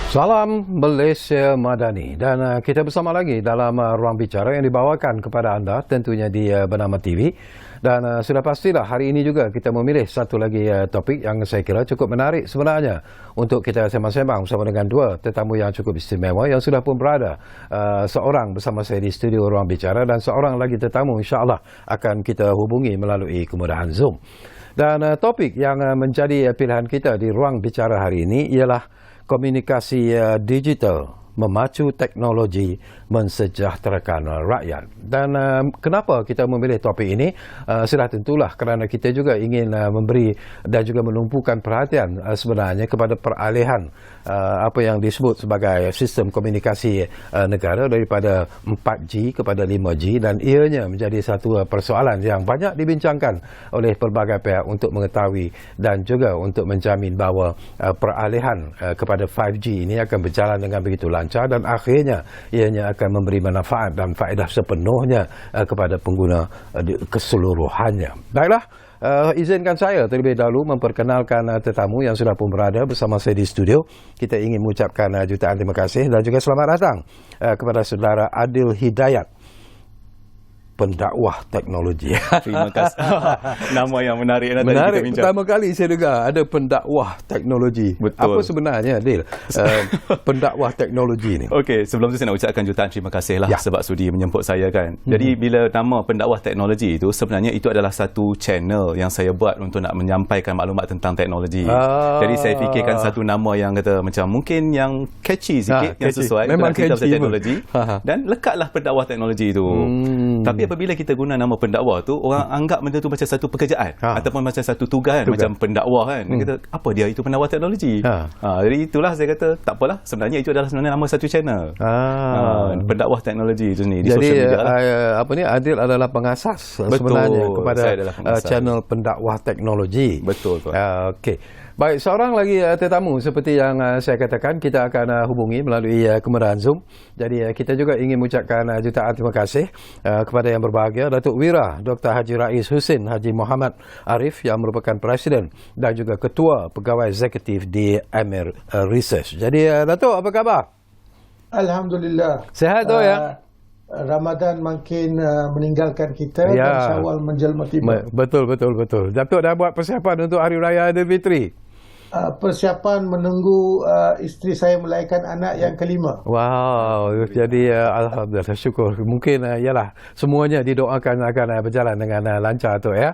Salam Malaysia Madani dan kita bersama lagi dalam ruang bicara yang dibawakan kepada anda tentunya di Bernama TV dan sudah pastilah hari ini juga kita memilih satu lagi topik yang saya kira cukup menarik sebenarnya untuk kita sembang-sembang bersama dengan dua tetamu yang cukup istimewa yang sudah pun berada, seorang bersama saya di studio ruang bicara dan seorang lagi tetamu insya-Allah akan kita hubungi melalui kemudahan Zoom. Dan topik yang menjadi pilihan kita di ruang bicara hari ini ialah komunikasi digital memacu teknologi mensejahterakan rakyat. Dan kenapa kita memilih topik ini? Sudah tentulah kerana kita juga ingin memberi dan juga menumpukan perhatian sebenarnya kepada peralihan apa yang disebut sebagai sistem komunikasi negara daripada 4G kepada 5G dan ianya menjadi satu persoalan yang banyak dibincangkan oleh pelbagai pihak untuk mengetahui dan juga untuk menjamin bahawa peralihan kepada 5G ini akan berjalan dengan begitu lancar dan akhirnya ianya akan memberi manfaat dan faedah sepenuhnya kepada pengguna keseluruhannya. Baiklah, izinkan saya terlebih dahulu memperkenalkan tetamu yang sudah pun berada bersama saya di studio. Kita ingin mengucapkan jutaan terima kasih dan juga selamat datang kepada saudara Adil Hidayat, pendakwah teknologi. Terima kasih. Nama yang menarik nanti menarik. kita bincang. Pertama kali saya dengar ada pendakwah teknologi. Betul. Apa sebenarnya, Adil, pendakwah teknologi ni? Okey, sebelum tu saya nak ucapkan jutaan terima kasih lah sebab sudi menjemput saya kan. Jadi bila nama pendakwah teknologi itu sebenarnya itu adalah satu channel yang saya buat untuk nak menyampaikan maklumat tentang teknologi. Jadi saya fikirkan satu nama yang kata macam mungkin yang catchy sikit, yang sesuai memang kita catchy teknologi dan lekatlah pendakwah teknologi itu. Tapi apabila kita guna nama pendakwah tu, orang anggap benda tu macam satu pekerjaan ataupun macam satu tugas macam pendakwah kan. Dia kata apa dia itu pendakwah teknologi. Jadi itulah saya kata tak apalah, sebenarnya itu adalah sebenarnya nama satu channel. Pendakwah teknologi itu sendiri di jadi, sosial media. apa ni, Adil adalah pengasas sebenarnya kepada channel pendakwah teknologi. Betul. Okey. Baik, seorang lagi tetamu seperti yang saya katakan, kita akan hubungi melalui kemudahan Zoom. Jadi kita juga ingin mengucapkan jutaan terima kasih kepada yang berbahagia Datuk Wira Dr. Haji Rais Husin Haji Muhammad Arif yang merupakan Presiden dan juga Ketua Pegawai Eksekutif di Amir Research. Jadi Datuk, apa khabar? Alhamdulillah. Sihat tu ya? Ramadan makin meninggalkan kita dan Syawal menjelma tiba. Betul. Datuk dah buat persiapan untuk Hari Raya Aidilfitri? Persiapan menunggu isteri saya melahirkan anak yang kelima. Wow, jadi alhamdulillah, syukur. Mungkin ialah semuanya didoakan akan berjalan dengan lancar tu ya.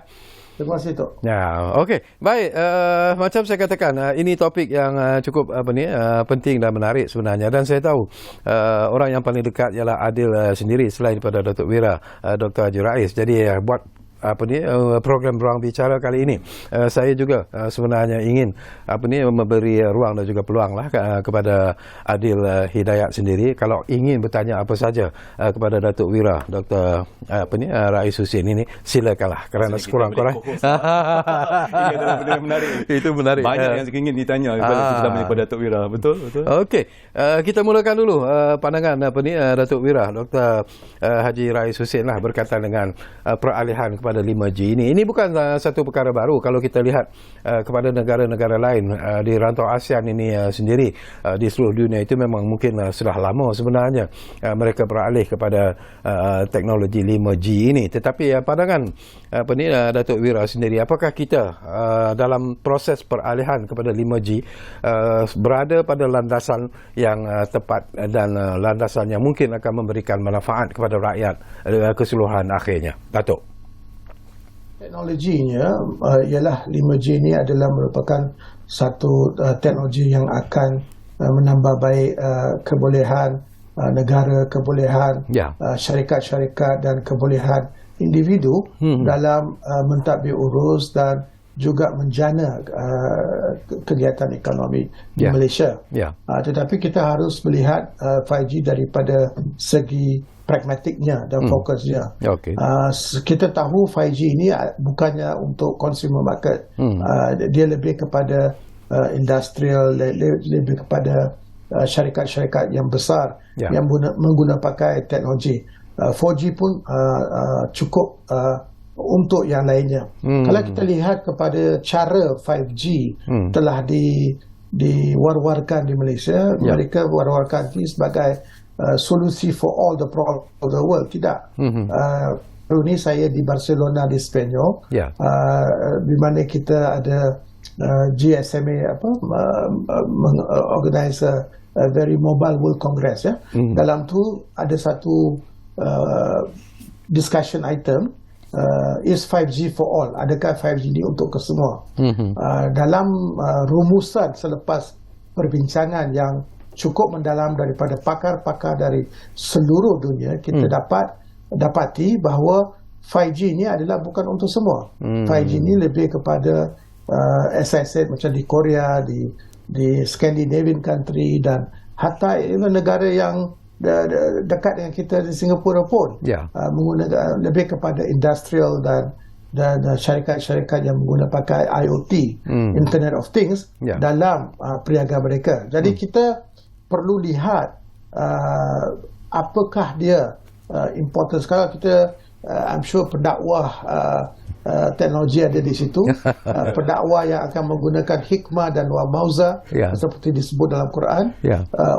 Terima kasih Tok. Ya, okey. Baik, macam saya katakan, ini topik yang cukup penting dan menarik sebenarnya dan saya tahu orang yang paling dekat ialah Adil sendiri selain daripada Datuk Wira, Dr. Haji Rais. Jadi buat program ruang bicara kali ini saya juga sebenarnya ingin memberi ruang dan juga peluang lah kepada Adil Hidayat sendiri kalau ingin bertanya apa saja kepada Datuk Wira Dr. Rais Husin ini, silakanlah kerana sekurang-kurang itu menarik. Banyak yang ingin ditanya kepada Datuk Wira. Betul. Okey, kita mulakan dulu pandangan Datuk Wira Dr. Haji Rais Husin lah berkaitan dengan peralihan kepada 5G ini. Ini bukan satu perkara baru kalau kita lihat kepada negara-negara lain di rantau ASEAN ini sendiri di seluruh dunia itu memang mungkin sudah lama sebenarnya mereka beralih kepada teknologi 5G ini. Tetapi pandangan Datuk Wira sendiri, apakah kita dalam proses peralihan kepada 5G berada pada landasan yang tepat dan landasan yang mungkin akan memberikan manfaat kepada rakyat keseluruhan akhirnya? Datuk. Teknologinya ialah 5G ini adalah merupakan satu teknologi yang akan menambah baik kebolehan negara, kebolehan syarikat-syarikat dan kebolehan individu dalam mentadbir urus dan juga menjana kegiatan ekonomi di Malaysia. Tetapi kita harus melihat 5G daripada segi pragmatiknya dan fokusnya. Kita tahu 5G ini bukannya untuk consumer market. Dia lebih kepada industrial, lebih kepada syarikat-syarikat yang besar yang menggunakan pakai teknologi. 4G pun cukup untuk yang lainnya. Kalau kita lihat kepada cara 5G telah diwar-warkan di Malaysia. Mereka war-warkan ini sebagai solusi for all the problems of the world. Tidak. Baru ni saya di Barcelona di Spanyol, di mana kita ada GSMA organize a very mobile world congress. Dalam tu ada satu discussion item, is 5G for all? Adakah 5G ini untuk kesemua? Dalam rumusan selepas perbincangan yang cukup mendalam daripada pakar-pakar dari seluruh dunia, kita dapati bahawa 5G ini adalah bukan untuk semua. 5G ini lebih kepada as I said, macam di Korea, di Scandinavian country, dan hatta negara yang dekat dengan kita di Singapura pun menggunakan lebih kepada industrial dan syarikat-syarikat yang menggunakan pakai IoT, Internet of Things, dalam perniagaan mereka. Jadi kita perlu lihat apakah dia importance. Kalau kita I'm sure pendakwah teknologi ada di situ, pendakwah yang akan menggunakan hikmah dan wamauza seperti disebut dalam Quran,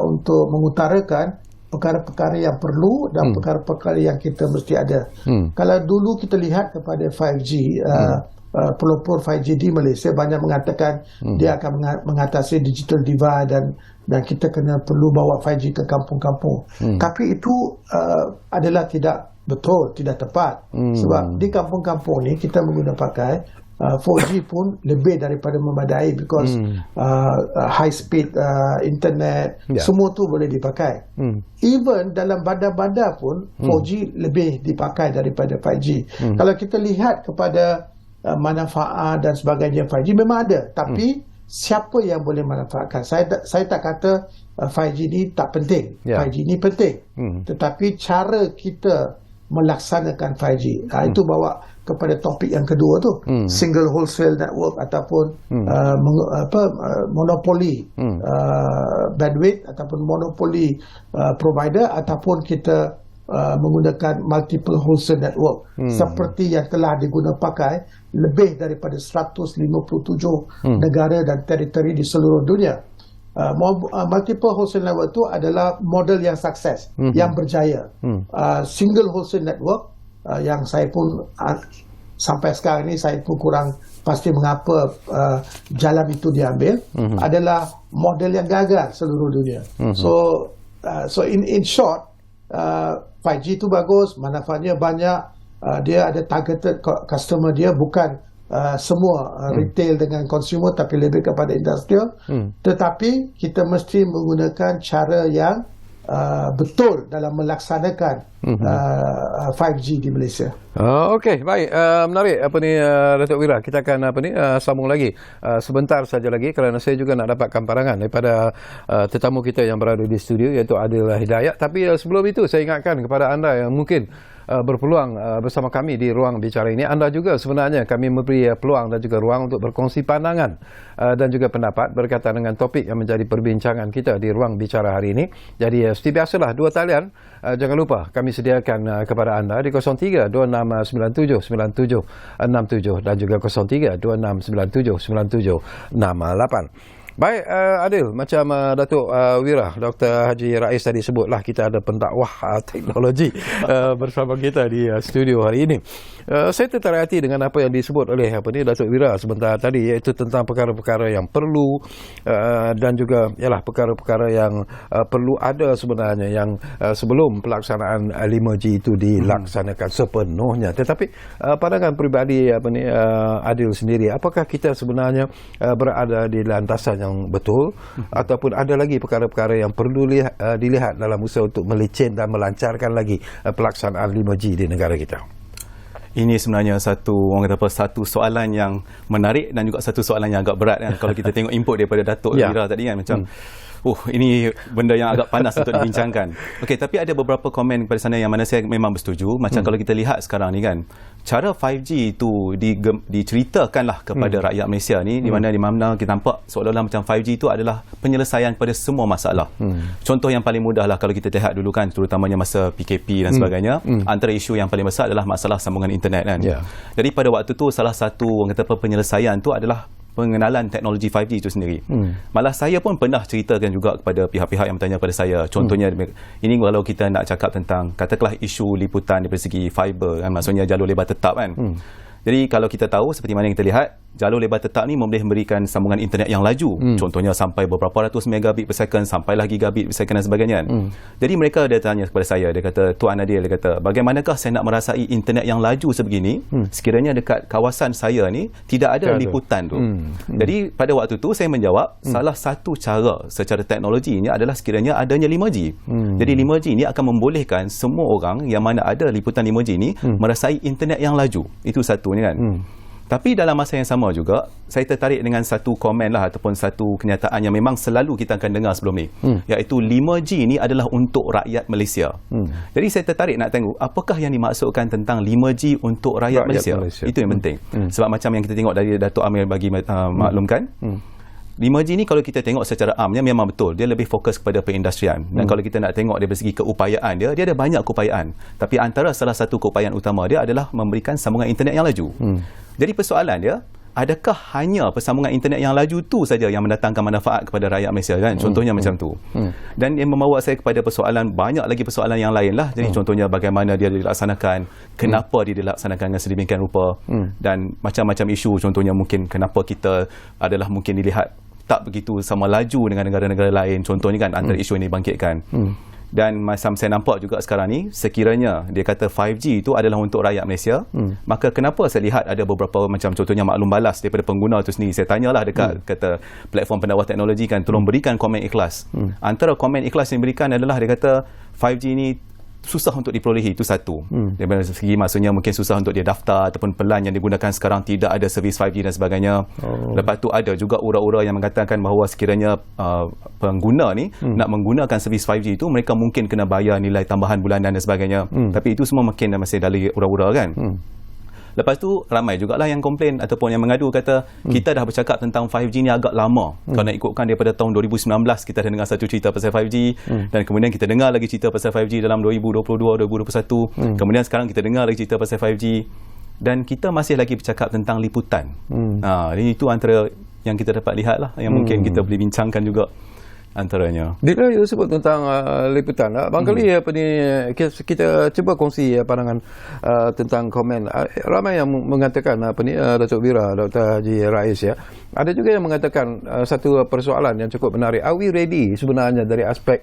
untuk mengutarakan perkara-perkara yang perlu dan perkara-perkara yang kita mesti ada. Kalau dulu kita lihat kepada 5G, pelopor 5G di Malaysia banyak mengatakan dia akan mengatasi digital divide dan kita kena perlu bawa 5G ke kampung-kampung. Tapi itu adalah tidak betul, tidak tepat. Sebab di kampung-kampung ni kita pakai 4G pun lebih daripada memadai, because high speed internet, semua tu boleh dipakai. Even dalam bandar-bandar pun 4G lebih dipakai daripada 5G. Kalau kita lihat kepada manfaat dan sebagainya, 5G memang ada, tapi siapa yang boleh manfaatkan? Saya tak kata 5G ni tak penting. 5G ni penting. Tetapi cara kita melaksanakan 5G, itu bawa kepada topik yang kedua tu, single wholesale network ataupun monopoli bandwidth ataupun monopoli provider, ataupun kita menggunakan multiple wholesale network seperti yang telah digunakan pakai lebih daripada 157 negara dan teritori di seluruh dunia. Multiple wholesale network itu adalah model yang sukses, yang berjaya. Single wholesale network, yang saya pun sampai sekarang ni saya pun kurang pasti mengapa jalan itu diambil, adalah model yang gagal seluruh dunia. So in short, 5G itu bagus, manfaatnya banyak, dia ada targeted customer dia, bukan semua retail dengan consumer, tapi lebih kepada industrial. Tetapi kita mesti menggunakan cara yang betul dalam melaksanakan 5G di Malaysia. Okey, baik, menarik Datuk Wira. Kita akan sambung lagi sebentar saja lagi, kerana saya juga nak dapatkan pandangan daripada tetamu kita yang berada di studio, iaitu Adil Hidayat. Tapi sebelum itu saya ingatkan kepada anda yang mungkin berpeluang bersama kami di ruang bicara ini, anda juga sebenarnya kami memberi peluang dan juga ruang untuk berkongsi pandangan dan juga pendapat berkaitan dengan topik yang menjadi perbincangan kita di ruang bicara hari ini. Jadi seperti biasalah, dua talian jangan lupa kami sediakan kepada anda di 0326979767 dan juga 0326979768. Baik, Adil, macam Datuk Wira, Dr. Haji Rais tadi sebutlah, kita ada pendakwah teknologi bersama kita di studio hari ini. Saya tertarik hati dengan apa yang disebut oleh Datuk Wira sebentar tadi, iaitu tentang perkara-perkara yang perlu dan juga ialah perkara-perkara yang perlu ada sebenarnya, yang sebelum pelaksanaan 5G itu dilaksanakan sepenuhnya. Tetapi pandangan peribadi Adil sendiri, apakah kita sebenarnya berada di lantasan yang betul, ataupun ada lagi perkara-perkara yang perlu dilihat dalam usaha untuk meleceh dan melancarkan lagi pelaksanaan 5G di negara kita? Ini sebenarnya satu soalan yang menarik dan juga satu soalan yang agak berat kan. Kalau kita tengok input daripada Datuk Wira tadi kan, macam ini benda yang agak panas untuk dibincangkan. Okey, tapi ada beberapa komen pada sana yang mana saya memang bersetuju. Macam kalau kita lihat sekarang ni kan, cara 5G itu diceritakanlah kepada rakyat Malaysia ni, di mana kita nampak seolah-olah macam 5G itu adalah penyelesaian pada semua masalah. Contoh yang paling mudah lah, kalau kita lihat dulu kan, terutamanya masa PKP dan sebagainya, antara isu yang paling besar adalah masalah sambungan internet kan. Jadi pada waktu tu salah satu penyelesaian tu adalah pengenalan teknologi 5G itu sendiri. Malah saya pun pernah ceritakan juga kepada pihak-pihak yang bertanya kepada saya. Contohnya ini kalau kita nak cakap tentang katakanlah isu liputan dari segi fiber kan, maksudnya jalur lebar tetap kan. Jadi kalau kita tahu seperti mana yang kita lihat, jalur lebar tetap ni boleh memberikan sambungan internet yang laju. Contohnya sampai beberapa ratus megabit per second, sampailah gigabit per second dan sebagainya. Jadi mereka dia tanya kepada saya, dia kata, Tuan Adil, dia kata, bagaimanakah saya nak merasai internet yang laju sebegini sekiranya dekat kawasan saya ni tidak ada liputan tu. Jadi pada waktu tu saya menjawab, salah satu cara secara teknologi ini adalah sekiranya adanya 5G. Jadi 5G ni akan membolehkan semua orang yang mana ada liputan 5G ni merasai internet yang laju. Itu satu ni kan. Tapi dalam masa yang sama juga, saya tertarik dengan satu komen lah ataupun satu kenyataan yang memang selalu kita akan dengar sebelum ni, iaitu 5G ni adalah untuk rakyat Malaysia. Jadi saya tertarik nak tengok apakah yang dimaksudkan tentang 5G untuk rakyat Malaysia. Itu yang penting. Sebab macam yang kita tengok dari Datuk Amir bagi maklumkan, 5G ni kalau kita tengok secara amnya memang betul, dia lebih fokus kepada perindustrian. Dan kalau kita nak tengok dari segi keupayaan dia ada banyak keupayaan. Tapi antara salah satu keupayaan utama dia adalah memberikan sambungan internet yang laju. Jadi persoalan dia, adakah hanya persambungan internet yang laju tu saja yang mendatangkan manfaat kepada rakyat Malaysia kan? Contohnya macam tu. Dan yang membawa saya kepada persoalan, banyak lagi persoalan yang lain lah. Jadi contohnya bagaimana dia dilaksanakan, kenapa dia dilaksanakan dengan sedemikian rupa, dan macam-macam isu. Contohnya mungkin kenapa kita adalah mungkin dilihat tak begitu sama laju dengan negara-negara lain. Contohnya kan antara isu yang dibangkitkan. Dan macam saya nampak juga sekarang ni, sekiranya dia kata 5G itu adalah untuk rakyat Malaysia, maka kenapa saya lihat ada beberapa macam contohnya maklum balas daripada pengguna itu sendiri. Saya tanyalah dekat kata platform pendakwah teknologi kan, tolong berikan komen ikhlas. Antara komen ikhlas yang diberikan adalah dia kata 5G ni susah untuk diperolehi, itu satu. Dari segi maksudnya mungkin susah untuk dia daftar, ataupun pelan yang digunakan sekarang tidak ada servis 5G dan sebagainya. Lepas tu ada juga ura-ura yang mengatakan bahawa sekiranya pengguna ni nak menggunakan servis 5G itu, mereka mungkin kena bayar nilai tambahan bulanan dan sebagainya. Tapi itu semua makin masih dari ura-ura kan. Lepas tu ramai jugalah yang komplain ataupun yang mengadu, kata kita dah bercakap tentang 5G ni agak lama. Kalau nak ikutkan daripada tahun 2019 kita dah dengar satu cerita pasal 5G, dan kemudian kita dengar lagi cerita pasal 5G dalam 2022, 2021. Kemudian sekarang kita dengar lagi cerita pasal 5G, dan kita masih lagi bercakap tentang liputan. Jadi itu antara yang kita dapat lihat lah, yang mungkin kita boleh bincangkan juga antaranya. Bila you sebut tentang liputan, barangkali apa ni kita cuba kongsi pandangan tentang komen. Ramai yang mengatakan apa ni, Datuk Wira, Dr. Haji Rais ya. Ada juga yang mengatakan satu persoalan yang cukup menarik. Are we ready sebenarnya dari aspek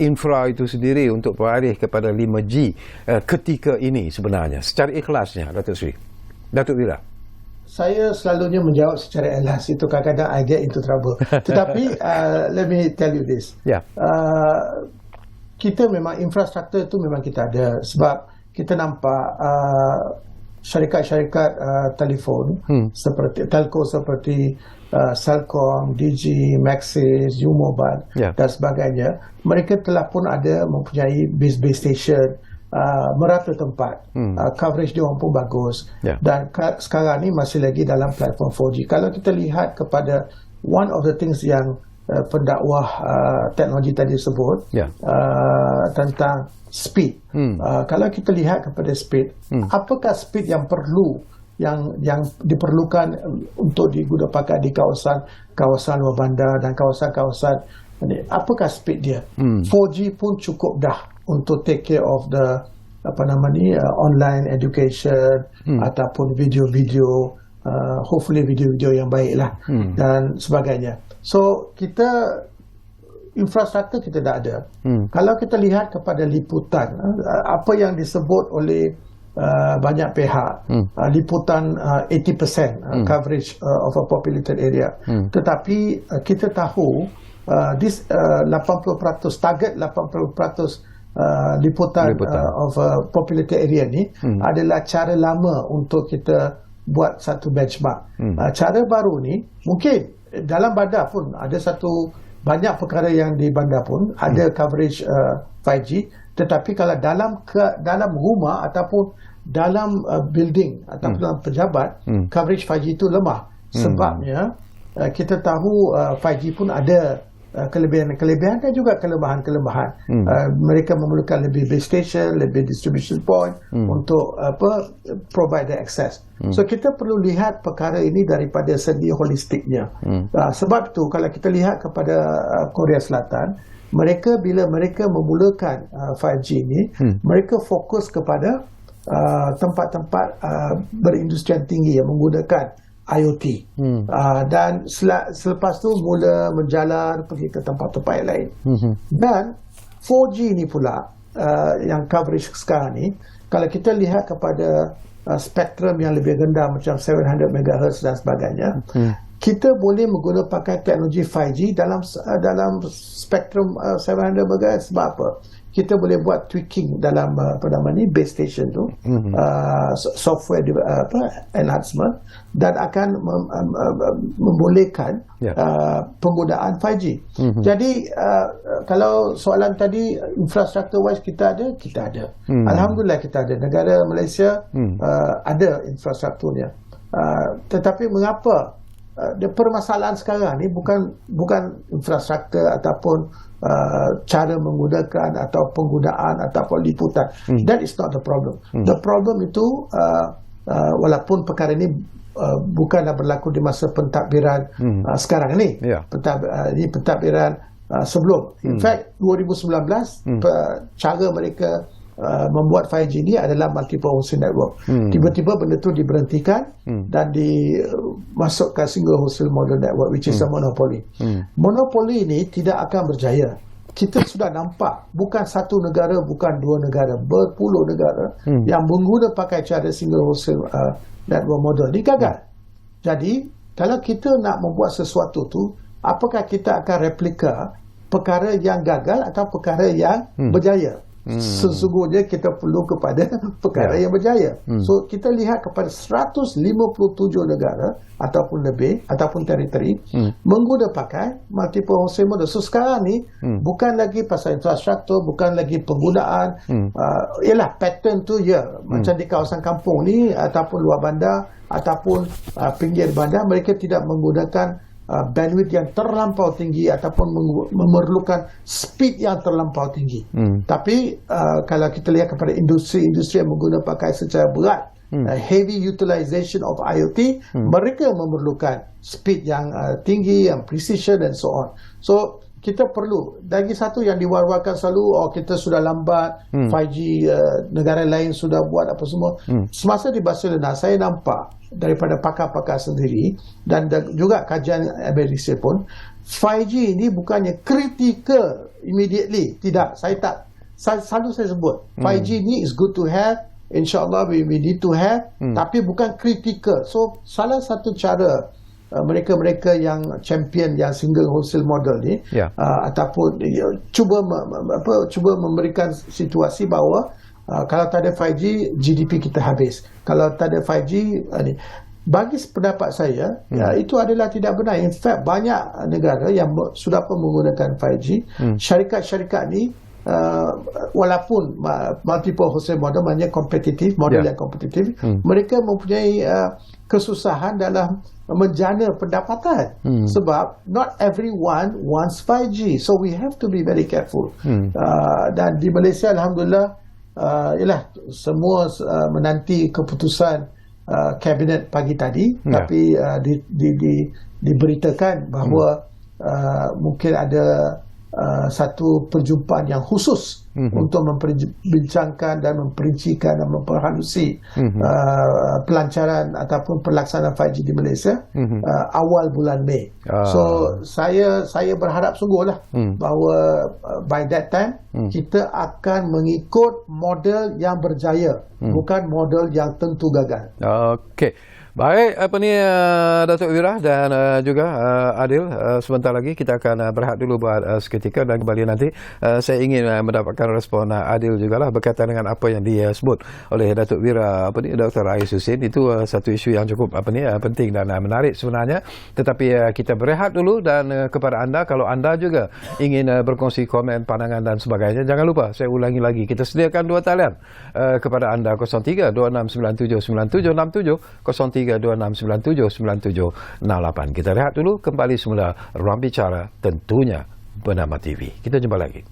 infra itu sendiri untuk beralih kepada 5G ketika ini sebenarnya secara ikhlasnya, Datuk Sri? Datuk Wira. Saya selalunya menjawab secara ikhlas. Itu kadang-kadang I get into trouble. Tetapi let me tell you this. Kita memang infrastruktur itu memang kita ada, sebab kita nampak syarikat-syarikat telefon seperti telco seperti Celcom, Digi, Maxis, U-Mobile dan sebagainya. Mereka telah pun ada mempunyai base station, merata tempat, coverage dia orang pun bagus, dan sekarang ni masih lagi dalam platform 4G. Kalau kita lihat kepada one of the things yang pendakwah teknologi tadi sebut, tentang speed, kalau kita lihat kepada speed, apakah speed yang perlu, yang diperlukan untuk digunakan di kawasan luar bandar dan kawasan-kawasan ini, apakah speed dia? 4G pun cukup dah untuk take care of the online education ataupun video-video, hopefully video-video yang baiklah dan sebagainya. So kita infrastruktur kita dah ada. Kalau kita lihat kepada liputan, apa yang disebut oleh banyak pihak, liputan 80% coverage of a populated area. Tetapi kita tahu this 80%, target 80% liputan of populated area ni adalah cara lama untuk kita buat satu benchmark. Cara baru ni mungkin dalam bandar pun ada banyak perkara yang di bandar pun ada coverage 5G, tetapi kalau dalam rumah ataupun dalam building ataupun dalam pejabat, coverage 5G itu lemah. Sebabnya kita tahu 5G pun ada kelebihan dan juga kelemahan-kelemahan. Mereka memerlukan lebih base station, lebih distribution point untuk provide the access. So kita perlu lihat perkara ini daripada segi holistiknya. Sebab tu kalau kita lihat kepada Korea Selatan, bila mereka memulakan 5G ini, mereka fokus kepada tempat-tempat berindustrian tinggi yang menggunakan IoT. Dan selepas tu mula menjalar pergi ke tempat-tempat yang lain. Dan 4G ni pula yang coverage sekarang ni, kalau kita lihat kepada spektrum yang lebih rendah macam 700 MHz dan sebagainya, kita boleh menggunakan pakai teknologi 5G dalam spektrum 700 MHz. Sebab apa? Kita boleh buat tweaking dalam base station tu, software enhancement, dan akan membolehkan penggunaan 5G. Jadi kalau soalan tadi infrastruktur wise kita ada. Alhamdulillah kita ada. Negara Malaysia ada infrastrukturnya. Tetapi mengapa permasalahan sekarang ni bukan infrastruktur ataupun cara menggunakan atau penggunaan ataupun liputan. That is not the problem. The problem itu walaupun perkara ini bukanlah berlaku di masa pentadbiran sekarang ni. Ini pentadbiran sebelum. In fact 2019 cara mereka membuat 5G ni adalah multiple wholesale network. Tiba-tiba benda tu diberhentikan dan dimasukkan single wholesale model network, which is a monopoly. Monopoli ini tidak akan berjaya. Kita sudah nampak bukan satu negara, bukan dua negara, berpuluh negara yang mengguna pakai cara single wholesale network model ni gagal. Jadi kalau kita nak membuat sesuatu tu, apakah kita akan replika perkara yang gagal atau perkara yang berjaya? Sesungguhnya kita perlu kepada perkara yang berjaya. So kita lihat kepada 157 negara ataupun lebih ataupun teritori mengguna pakai multiple wholesale model. So sekarang ni bukan lagi pasal infrastruktur, bukan lagi penggunaan, ialah pattern tu macam di kawasan kampung ni ataupun luar bandar ataupun pinggir bandar, mereka tidak menggunakan bandwidth yang terlampau tinggi ataupun memerlukan speed yang terlampau tinggi. Tapi kalau kita lihat kepada industri-industri yang menggunakan pakai secara berat, heavy utilization of IoT, mereka memerlukan speed yang tinggi, yang precision and so on. So kita perlu, lagi satu yang diwar-warkan selalu, kita sudah lambat, 5G negara lain sudah buat apa semua. Semasa di Barcelona saya nampak daripada pakar-pakar sendiri dan juga kajian Amerika pun, 5G ini bukannya critical immediately. Tidak, selalu saya sebut 5G ni is good to have, insyaAllah we need to have, tapi bukan critical. So salah satu cara mereka-mereka yang champion yang single wholesale model ni ataupun cuba memberikan situasi bahawa kalau tak ada 5G, GDP kita habis. Kalau tak ada 5G, bagi pendapat saya, itu adalah tidak benar. In fact, banyak negara yang sudah pun menggunakan 5G. Syarikat-syarikat ni, walaupun multiple wholesale model, maknanya kompetitif, model yang kompetitif, mereka mempunyai kesusahan dalam menjana pendapatan. Sebab not everyone wants 5G. So we have to be very careful. Dan di Malaysia, Alhamdulillah, semua menanti keputusan kabinet pagi tadi, tapi diberitakan bahawa mungkin ada satu perjumpaan yang khusus untuk memperbincangkan dan memperincikan dan memperhalusi pelancaran ataupun pelaksanaan 5G di Malaysia awal bulan Mei. So saya berharap sungguhlah bahawa by that time kita akan mengikut model yang berjaya, bukan model yang tentu gagal. Okey. Baik, Datuk Wira dan juga Adil, sebentar lagi kita akan berehat dulu buat seketika dan kembali nanti. Saya ingin mendapatkan respon Adil jugalah berkaitan dengan apa yang disebut oleh Datuk Wira, Dr. Ais Husin. Itu satu isu yang cukup penting dan menarik sebenarnya. Tetapi kita berehat dulu dan kepada anda, kalau anda juga ingin berkongsi komen, pandangan dan sebagainya, jangan lupa saya ulangi lagi, kita sediakan dua talian kepada anda, 0326979767, 0326979768. Kita rehat dulu, kembali semula Ruang Bicara tentunya bernama TV. Kita jumpa lagi.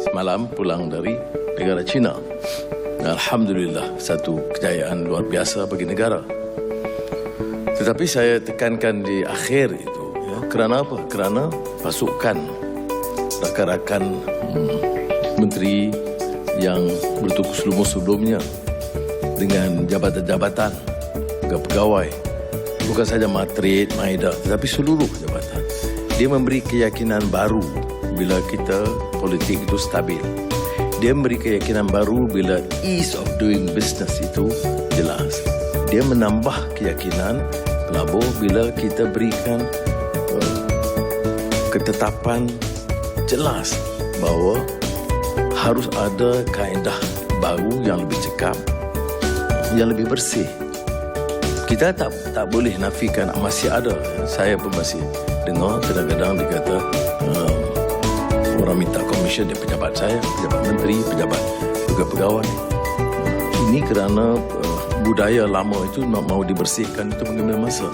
Semalam pulang dari negara China. Alhamdulillah, satu kejayaan luar biasa bagi negara. Tetapi saya tekankan di akhir itu, ya, kerana apa? Kerana pasukan rakan-rakan menteri yang bertukus lumus sebelumnya dengan jabatan-jabatan pegawai, bukan saja Matrid, Maida, tetapi seluruh jabatan. Dia memberi keyakinan baru bila kita politik itu stabil. Dia memberi keyakinan baru bila ease of doing business itu jelas. Dia menambah keyakinan pelabur bila kita berikan ketetapan jelas bahawa harus ada kaedah baru yang lebih cekap, yang lebih bersih. Kita tak boleh nafikan masih ada. Saya pun masih dengar kadang-kadang dikata orang minta komisen dari pejabat saya, pejabat menteri, pejabat pegawai. Ini kerana budaya lama itu nak mau dibersihkan itu mengambil masa.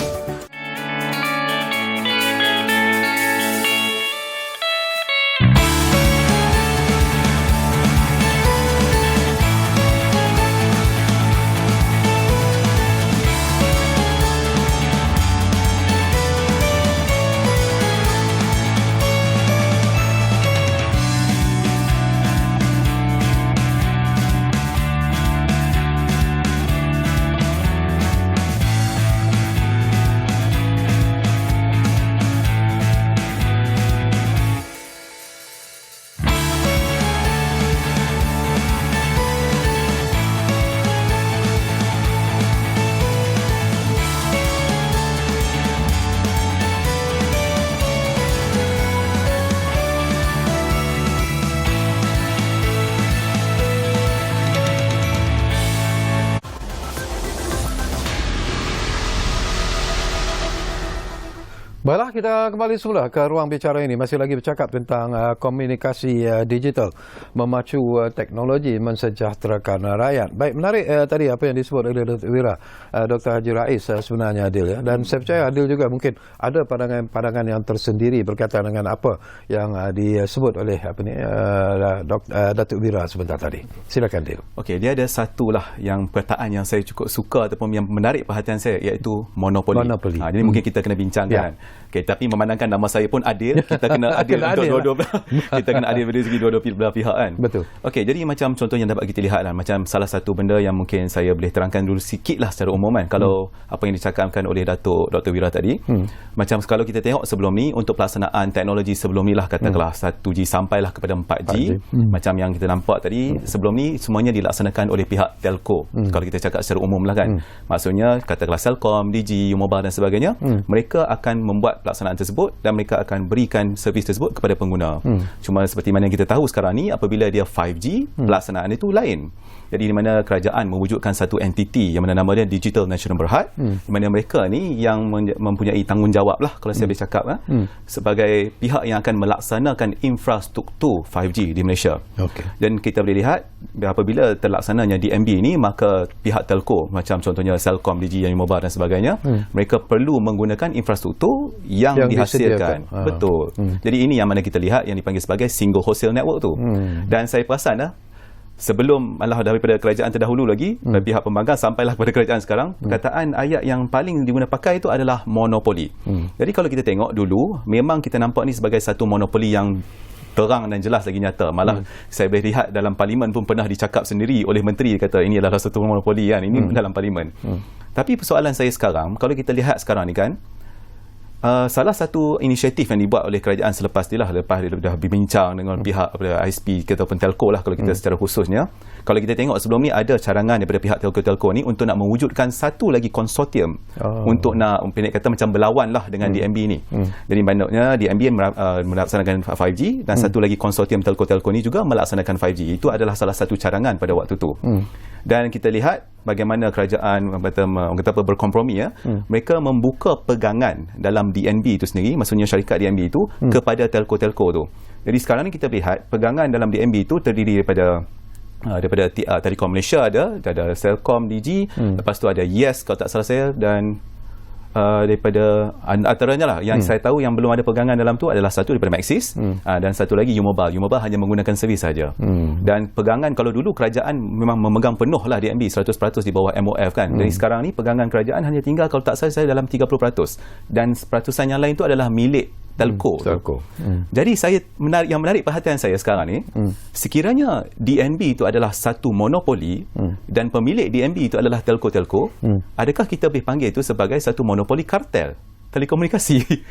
Baiklah, kita kembali semula ke ruang bicara ini. Masih lagi bercakap tentang komunikasi digital, memacu teknologi, mensejahterakan rakyat. Baik, menarik tadi apa yang disebut oleh Dr. Wira, Dr. Haji Rais sebenarnya Adil. Ya. Dan saya percaya Adil juga mungkin ada pandangan yang tersendiri berkaitan dengan apa yang disebut oleh Dr. Wira sebentar tadi. Silakan Adil. Okey, dia ada satulah yang perkataan yang saya cukup suka ataupun yang menarik perhatian saya, iaitu monopoli. Jadi mungkin kita kena bincangkan. Ya. Okay, tapi memandangkan nama saya pun Adil, kita kena adil untuk dua-dua kita kena adil dari segi dua-dua belah pihak kan. Betul. Okey, jadi macam contoh yang dapat kita lihat lah, macam salah satu benda yang mungkin saya boleh terangkan dulu sikit lah secara umum kan. Kalau apa yang dicakapkan oleh Dr. Wira tadi, macam kalau kita tengok sebelum ni untuk pelaksanaan teknologi sebelum ni lah, katakanlah 1G sampailah kepada 4G, macam yang kita nampak tadi, sebelum ni semuanya dilaksanakan oleh pihak telco. Kalau kita cakap secara umum lah kan. Maksudnya katakanlah Celcom, Digi, Mobile dan sebagainya, mereka akan membuat pelaksanaan tersebut dan mereka akan berikan servis tersebut kepada pengguna. Cuma seperti mana yang kita tahu sekarang ni, apabila dia 5G, pelaksanaan itu lain. Jadi di mana kerajaan mewujudkan satu entiti yang mana nama dia Digital National Berhad, di mana mereka ni yang mempunyai tanggungjawab lah, kalau saya boleh cakap sebagai pihak yang akan melaksanakan infrastruktur 5G di Malaysia. Dan kita boleh lihat apabila terlaksananya DNB ni, maka pihak telco macam contohnya Celcom, Digi, Mobile dan sebagainya, mereka perlu menggunakan infrastruktur yang dihasilkan. Betul. Jadi ini yang mana kita lihat yang dipanggil sebagai single wholesale network tu. Dan saya perasan sebelum malah daripada kerajaan terdahulu lagi, pihak pembangkang sampailah kepada kerajaan sekarang, perkataan ayat yang paling diguna pakai itu adalah monopoli. Jadi kalau kita tengok dulu, memang kita nampak ni sebagai satu monopoli yang terang dan jelas lagi nyata. Malah saya boleh lihat dalam parlimen pun pernah dicakap sendiri oleh menteri, kata ini adalah satu monopoli kan, ini dalam parlimen. Tapi persoalan saya sekarang, kalau kita lihat sekarang ni kan, salah satu inisiatif yang dibuat oleh kerajaan selepas ni lah, lepas dia dah berbincang dengan pihak ISP ataupun telco lah kalau kita secara khususnya, kalau kita tengok sebelum ni ada carangan daripada pihak telco-telco ni untuk nak mewujudkan satu lagi konsortium untuk nak pendek kata macam berlawan lah dengan DNB ni. Jadi maknanya DNB melaksanakan 5G dan satu lagi konsortium telco-telco ni juga melaksanakan 5G. Itu adalah salah satu carangan pada waktu tu. Dan kita lihat bagaimana kerajaan kata berkompromi mereka membuka pegangan dalam DNB itu sendiri, maksudnya syarikat DNB itu kepada telco-telco tu. Jadi sekarang ni kita lihat pegangan dalam DNB itu terdiri daripada Daripada Telekom Malaysia ada Celcom, Digi, lepas tu ada Yes kalau tak salah saya, dan daripada antaranya lah yang saya tahu yang belum ada pegangan dalam tu adalah satu daripada Maxis, dan satu lagi U-Mobile hanya menggunakan servis saja. Dan pegangan kalau dulu kerajaan memang memegang penuh lah DNB 100% di bawah MOF kan. Jadi sekarang ni pegangan kerajaan hanya tinggal kalau tak salah saya dalam 30%, dan peratusan yang lain tu adalah milik telco. Jadi yang menarik perhatian saya sekarang ni, sekiranya DNB itu adalah satu monopoli dan pemilik DNB itu adalah telco-telco, adakah kita boleh panggil itu sebagai satu monopoli kartel telekomunikasi?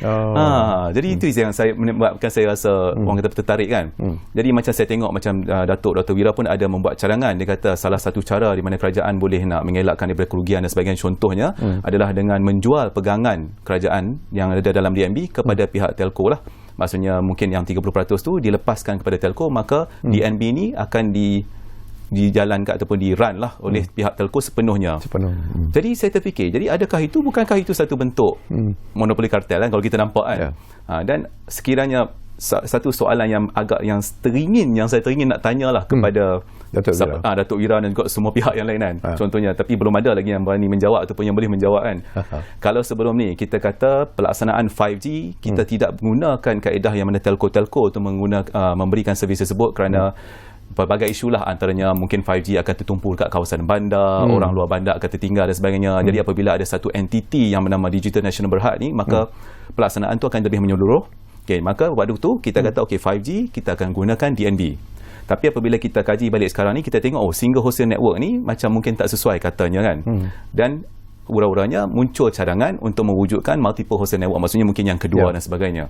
Jadi itu yang menyebabkan saya rasa orang kata tertarik kan. Jadi macam saya tengok macam Dr. Wira pun ada membuat cadangan. Dia kata salah satu cara di mana kerajaan boleh nak mengelakkan daripada kerugian dan sebagainya, contohnya adalah dengan menjual pegangan kerajaan yang ada dalam DNB kepada pihak telco lah. Maksudnya mungkin yang 30% tu dilepaskan kepada telco, maka DNB ni akan dijalankan ataupun di-run lah oleh pihak telco sepenuhnya. Jadi saya terfikir, jadi bukankah itu satu bentuk monopoli kartel kan kalau kita nampak kan? Dan sekiranya satu soalan yang saya teringin nak tanyalah kepada Datuk Wira dan juga semua pihak yang lain kan. Contohnya, tapi belum ada lagi yang berani menjawab ataupun yang boleh menjawab kan. Kalau sebelum ni kita kata pelaksanaan 5G kita tidak menggunakan kaedah yang mana telco-telco untuk memberikan servis tersebut kerana pelbagai isu lah, antaranya mungkin 5G akan tertumpu dekat kawasan bandar, orang luar bandar akan tertinggal dan sebagainya. Jadi apabila ada satu entiti yang bernama Digital National Berhad ni, maka pelaksanaan tu akan lebih menyeluruh. Okay, maka waktu tu kita kata 5G kita akan gunakan DNB. Tapi apabila kita kaji balik sekarang ni, kita tengok single wholesale network ni macam mungkin tak sesuai katanya kan. Dan ura-uranya muncul cadangan untuk mewujudkan multiple wholesale network, maksudnya mungkin yang kedua dan sebagainya.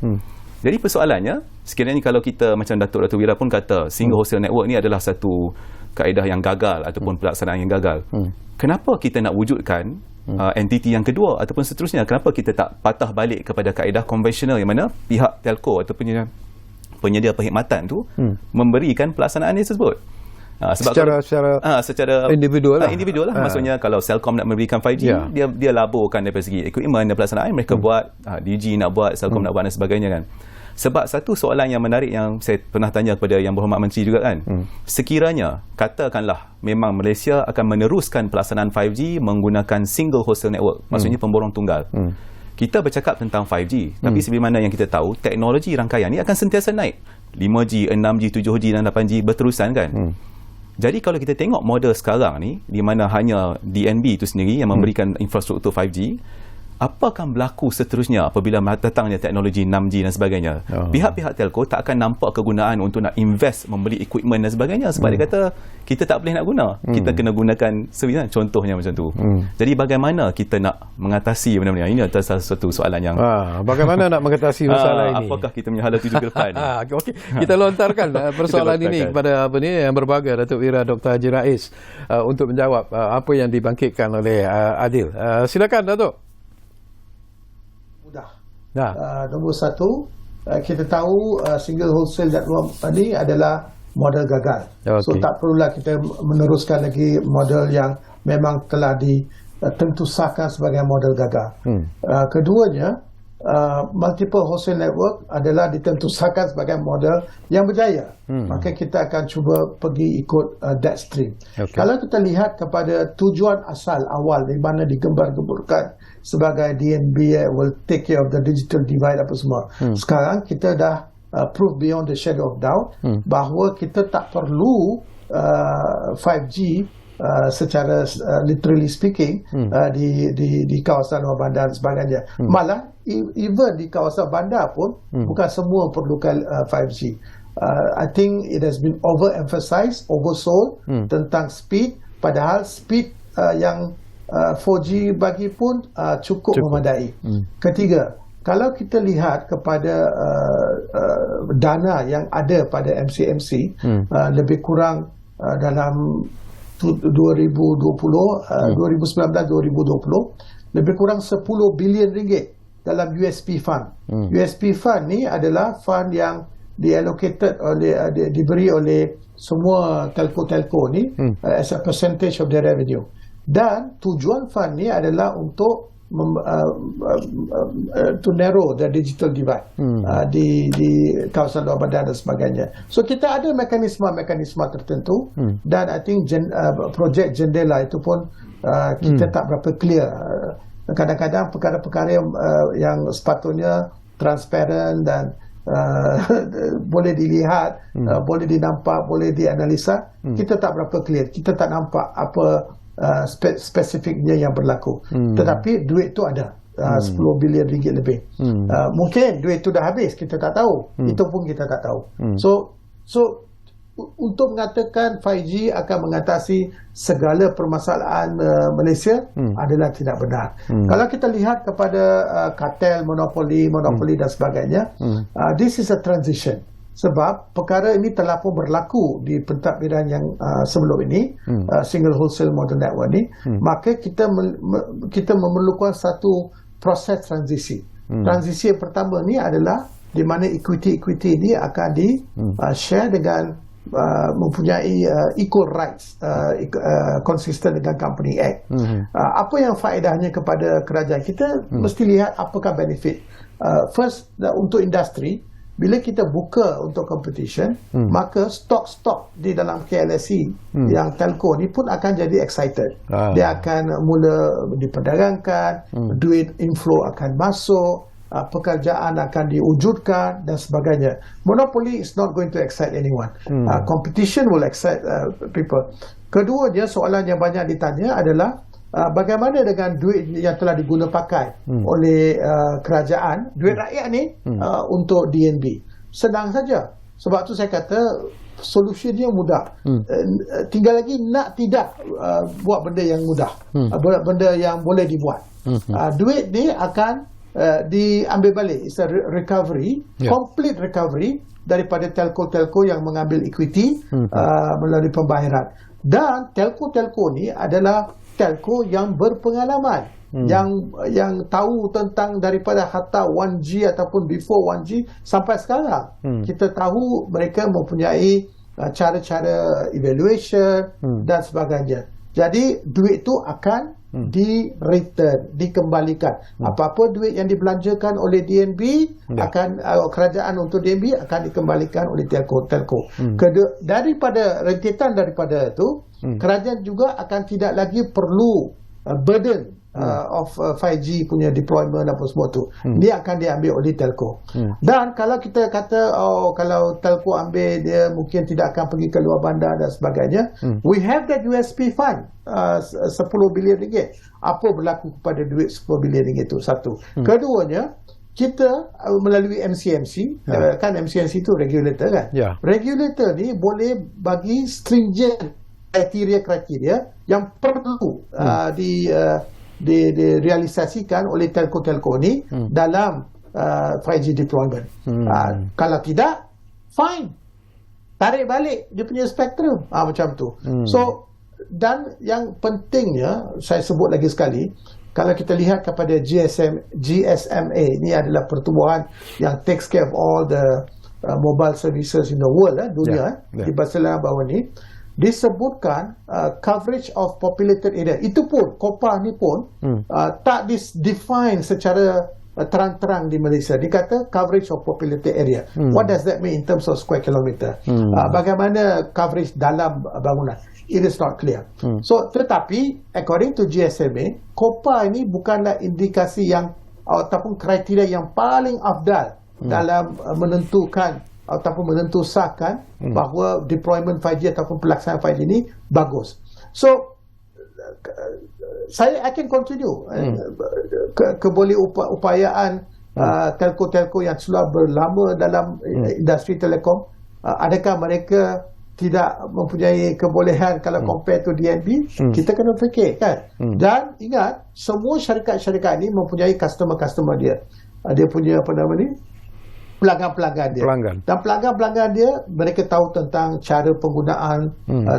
Jadi persoalannya, sekiranya kalau kita macam Datuk Wira pun kata single wholesale network ni adalah satu kaedah yang gagal ataupun pelaksanaan yang gagal, kenapa kita nak wujudkan entiti yang kedua ataupun seterusnya? Kenapa kita tak patah balik kepada kaedah konvensional yang mana pihak telco ataupun penyedia perkhidmatan tu memberikan pelaksanaan ini tersebut? Sebab secara individual lah. Maksudnya kalau Celcom nak memberikan 5G, dia laburkan dari segi equipment dan pelaksanaan mereka buat, Digi nak buat, Celcom nak buat dan sebagainya kan. Sebab satu soalan yang menarik yang saya pernah tanya kepada Yang Berhormat Menteri juga kan, sekiranya katakanlah memang Malaysia akan meneruskan pelaksanaan 5G menggunakan single wholesale network, maksudnya pemborong tunggal, kita bercakap tentang 5G, tapi sebagaimana yang kita tahu, teknologi rangkaian ni akan sentiasa naik, 5G, 6G, 7G dan 8G berterusan kan. Jadi kalau kita tengok model sekarang ni, di mana hanya DNB itu sendiri yang memberikan infrastruktur 5G, apa akan berlaku seterusnya apabila datangnya teknologi 6G dan sebagainya? Pihak-pihak telco tak akan nampak kegunaan untuk nak invest membeli equipment dan sebagainya, sebab dia kata kita tak boleh nak guna, kita kena gunakan servis, contohnya macam tu. Jadi bagaimana kita nak mengatasi benda-benda ini? Itu salah satu soalan yang bagaimana nak mengatasi masalah ini? Apakah kita menghala tuju ke depan? Okey, kita lontarkan persoalan ini kepada yang berbahagia Datuk Wira Dr. Haji Rais untuk menjawab apa yang dibangkitkan oleh Adil. Silakan Datuk. Nombor satu, kita tahu single wholesale network ni adalah model gagal. So tak perlulah kita meneruskan lagi model yang memang telah ditentusakan sebagai model gagal. Keduanya, multiple wholesale network adalah ditentusakan sebagai model yang berjaya. Maka kita akan cuba pergi ikut that stream. Kalau kita lihat kepada tujuan asal awal di mana digembar-gemburkan sebagai DNB will take care of the digital divide apa semua. Sekarang kita dah prove beyond the shadow of doubt bahawa kita tak perlu 5G secara literally speaking di kawasan luar bandar dan sebagainya. Malah even di kawasan bandar pun bukan semua perlukan 5G. I think it has been overemphasized, oversold tentang speed, padahal speed yang 4G bagi pun cukup memadai. Ketiga, kalau kita lihat kepada dana yang ada pada MCMC, lebih kurang dalam 2019-2020 lebih kurang 10 bilion ringgit dalam USP Fund. USP Fund ni adalah fund yang diallocated diberi oleh semua telco-telco ni as a percentage of their revenue. Dan tujuan fund ni adalah untuk to narrow the digital divide di kawasan luar bandar dan sebagainya. So kita ada mekanisme tertentu dan I think projek jendela itu pun kita tak berapa clear. Kadang-kadang perkara-perkara yang sepatutnya transparent dan boleh dilihat, boleh dinampak, boleh dianalisa, kita tak berapa clear. Kita tak nampak apa spesifiknya yang berlaku. Tetapi duit tu ada, 10 bilion ringgit lebih. Mungkin duit tu dah habis, kita tak tahu. Itu pun kita tak tahu. So untuk mengatakan 5G akan mengatasi segala permasalahan Malaysia adalah tidak benar. Kalau kita lihat kepada kartel, monopoli dan sebagainya, this is a transition. Sebab perkara ini telah pun berlaku di pentadbiran yang sebelum ini, single wholesale model network ni, maka kita memerlukan satu proses transisi. Transisi yang pertama ni adalah di mana equity ini akan di share dengan mempunyai equal rights, konsisten dengan Company Act. Apa yang faedahnya kepada kerajaan? Kita mesti lihat apakah benefit. First, untuk industri, bila kita buka untuk competition, maka stok-stok di dalam KLSE yang telco ni pun akan jadi excited. Dia akan mula diperdagangkan, duit inflow akan masuk, pekerjaan akan diwujudkan dan sebagainya. Monopoly is not going to excite anyone. Competition will excite people. Keduanya, soalan yang banyak ditanya adalah bagaimana dengan duit yang telah diguna pakai oleh kerajaan, duit rakyat ni untuk DNB. Senang saja. Sebab tu saya kata solusinya mudah. Tinggal lagi nak tidak buat benda yang mudah, benda yang boleh dibuat. Duit ni akan diambil balik. It's a recovery, complete recovery daripada telco-telco yang mengambil equity melalui pembayaran. Dan telco-telco ni adalah telco yang berpengalaman, yang tahu tentang daripada hatta 1G ataupun before 1G sampai sekarang. Kita tahu mereka mempunyai cara-cara evaluation dan sebagainya. Jadi duit tu akan dikembalikan. Apa-apa duit yang dibelanjakan oleh DNB akan kerajaan untuk DNB akan dikembalikan oleh telco. Daripada rentetan daripada itu, kerajaan juga akan tidak lagi perlu burden of 5G punya deployment apa semua tu. Dia akan diambil oleh telco. Dan kalau kita kata kalau telco ambil, dia mungkin tidak akan pergi ke luar bandar dan sebagainya, we have that USP fund, 10 bilion ringgit. Apa berlaku kepada duit 10 bilion ringgit itu? Satu. Keduanya, kita melalui MCMC, kan MCMC itu regulator kan? Regulator ni boleh bagi stringent kriteria yang perlu direalisasikan oleh telco-telco ni dalam 5G deployment. Kalau tidak, fine, tarik balik dia punya spektrum, macam tu. So, dan yang pentingnya saya sebut lagi sekali, kalau kita lihat kepada GSMA, ini adalah pertubuhan yang takes care of all the mobile services in the world, dunia, di Barcelona bawah ni, disebutkan coverage of populated area. Itu pun, COPA ni pun tak define secara terang-terang di Malaysia. Dia kata coverage of populated area. What does that mean in terms of square kilometer? Bagaimana coverage dalam bangunan? It is not clear. So, tetapi according to GSMA, COPA ini bukanlah indikasi yang ataupun kriteria yang paling afdal dalam menentukan ataupun menentusahkan bahawa deployment 5G ataupun pelaksanaan 5G ini bagus. So, I can continue kebolehupayaan telco-telco yang sudah berlama dalam industri telekom. Adakah mereka tidak mempunyai kebolehan kalau compare to DNB? Kita kena fikir kan. Dan ingat, semua syarikat-syarikat ini mempunyai customer-customer dia. Dia punya apa nama ni? Pelanggan-pelanggan dia. Dan pelanggan-pelanggan dia, mereka tahu tentang cara penggunaan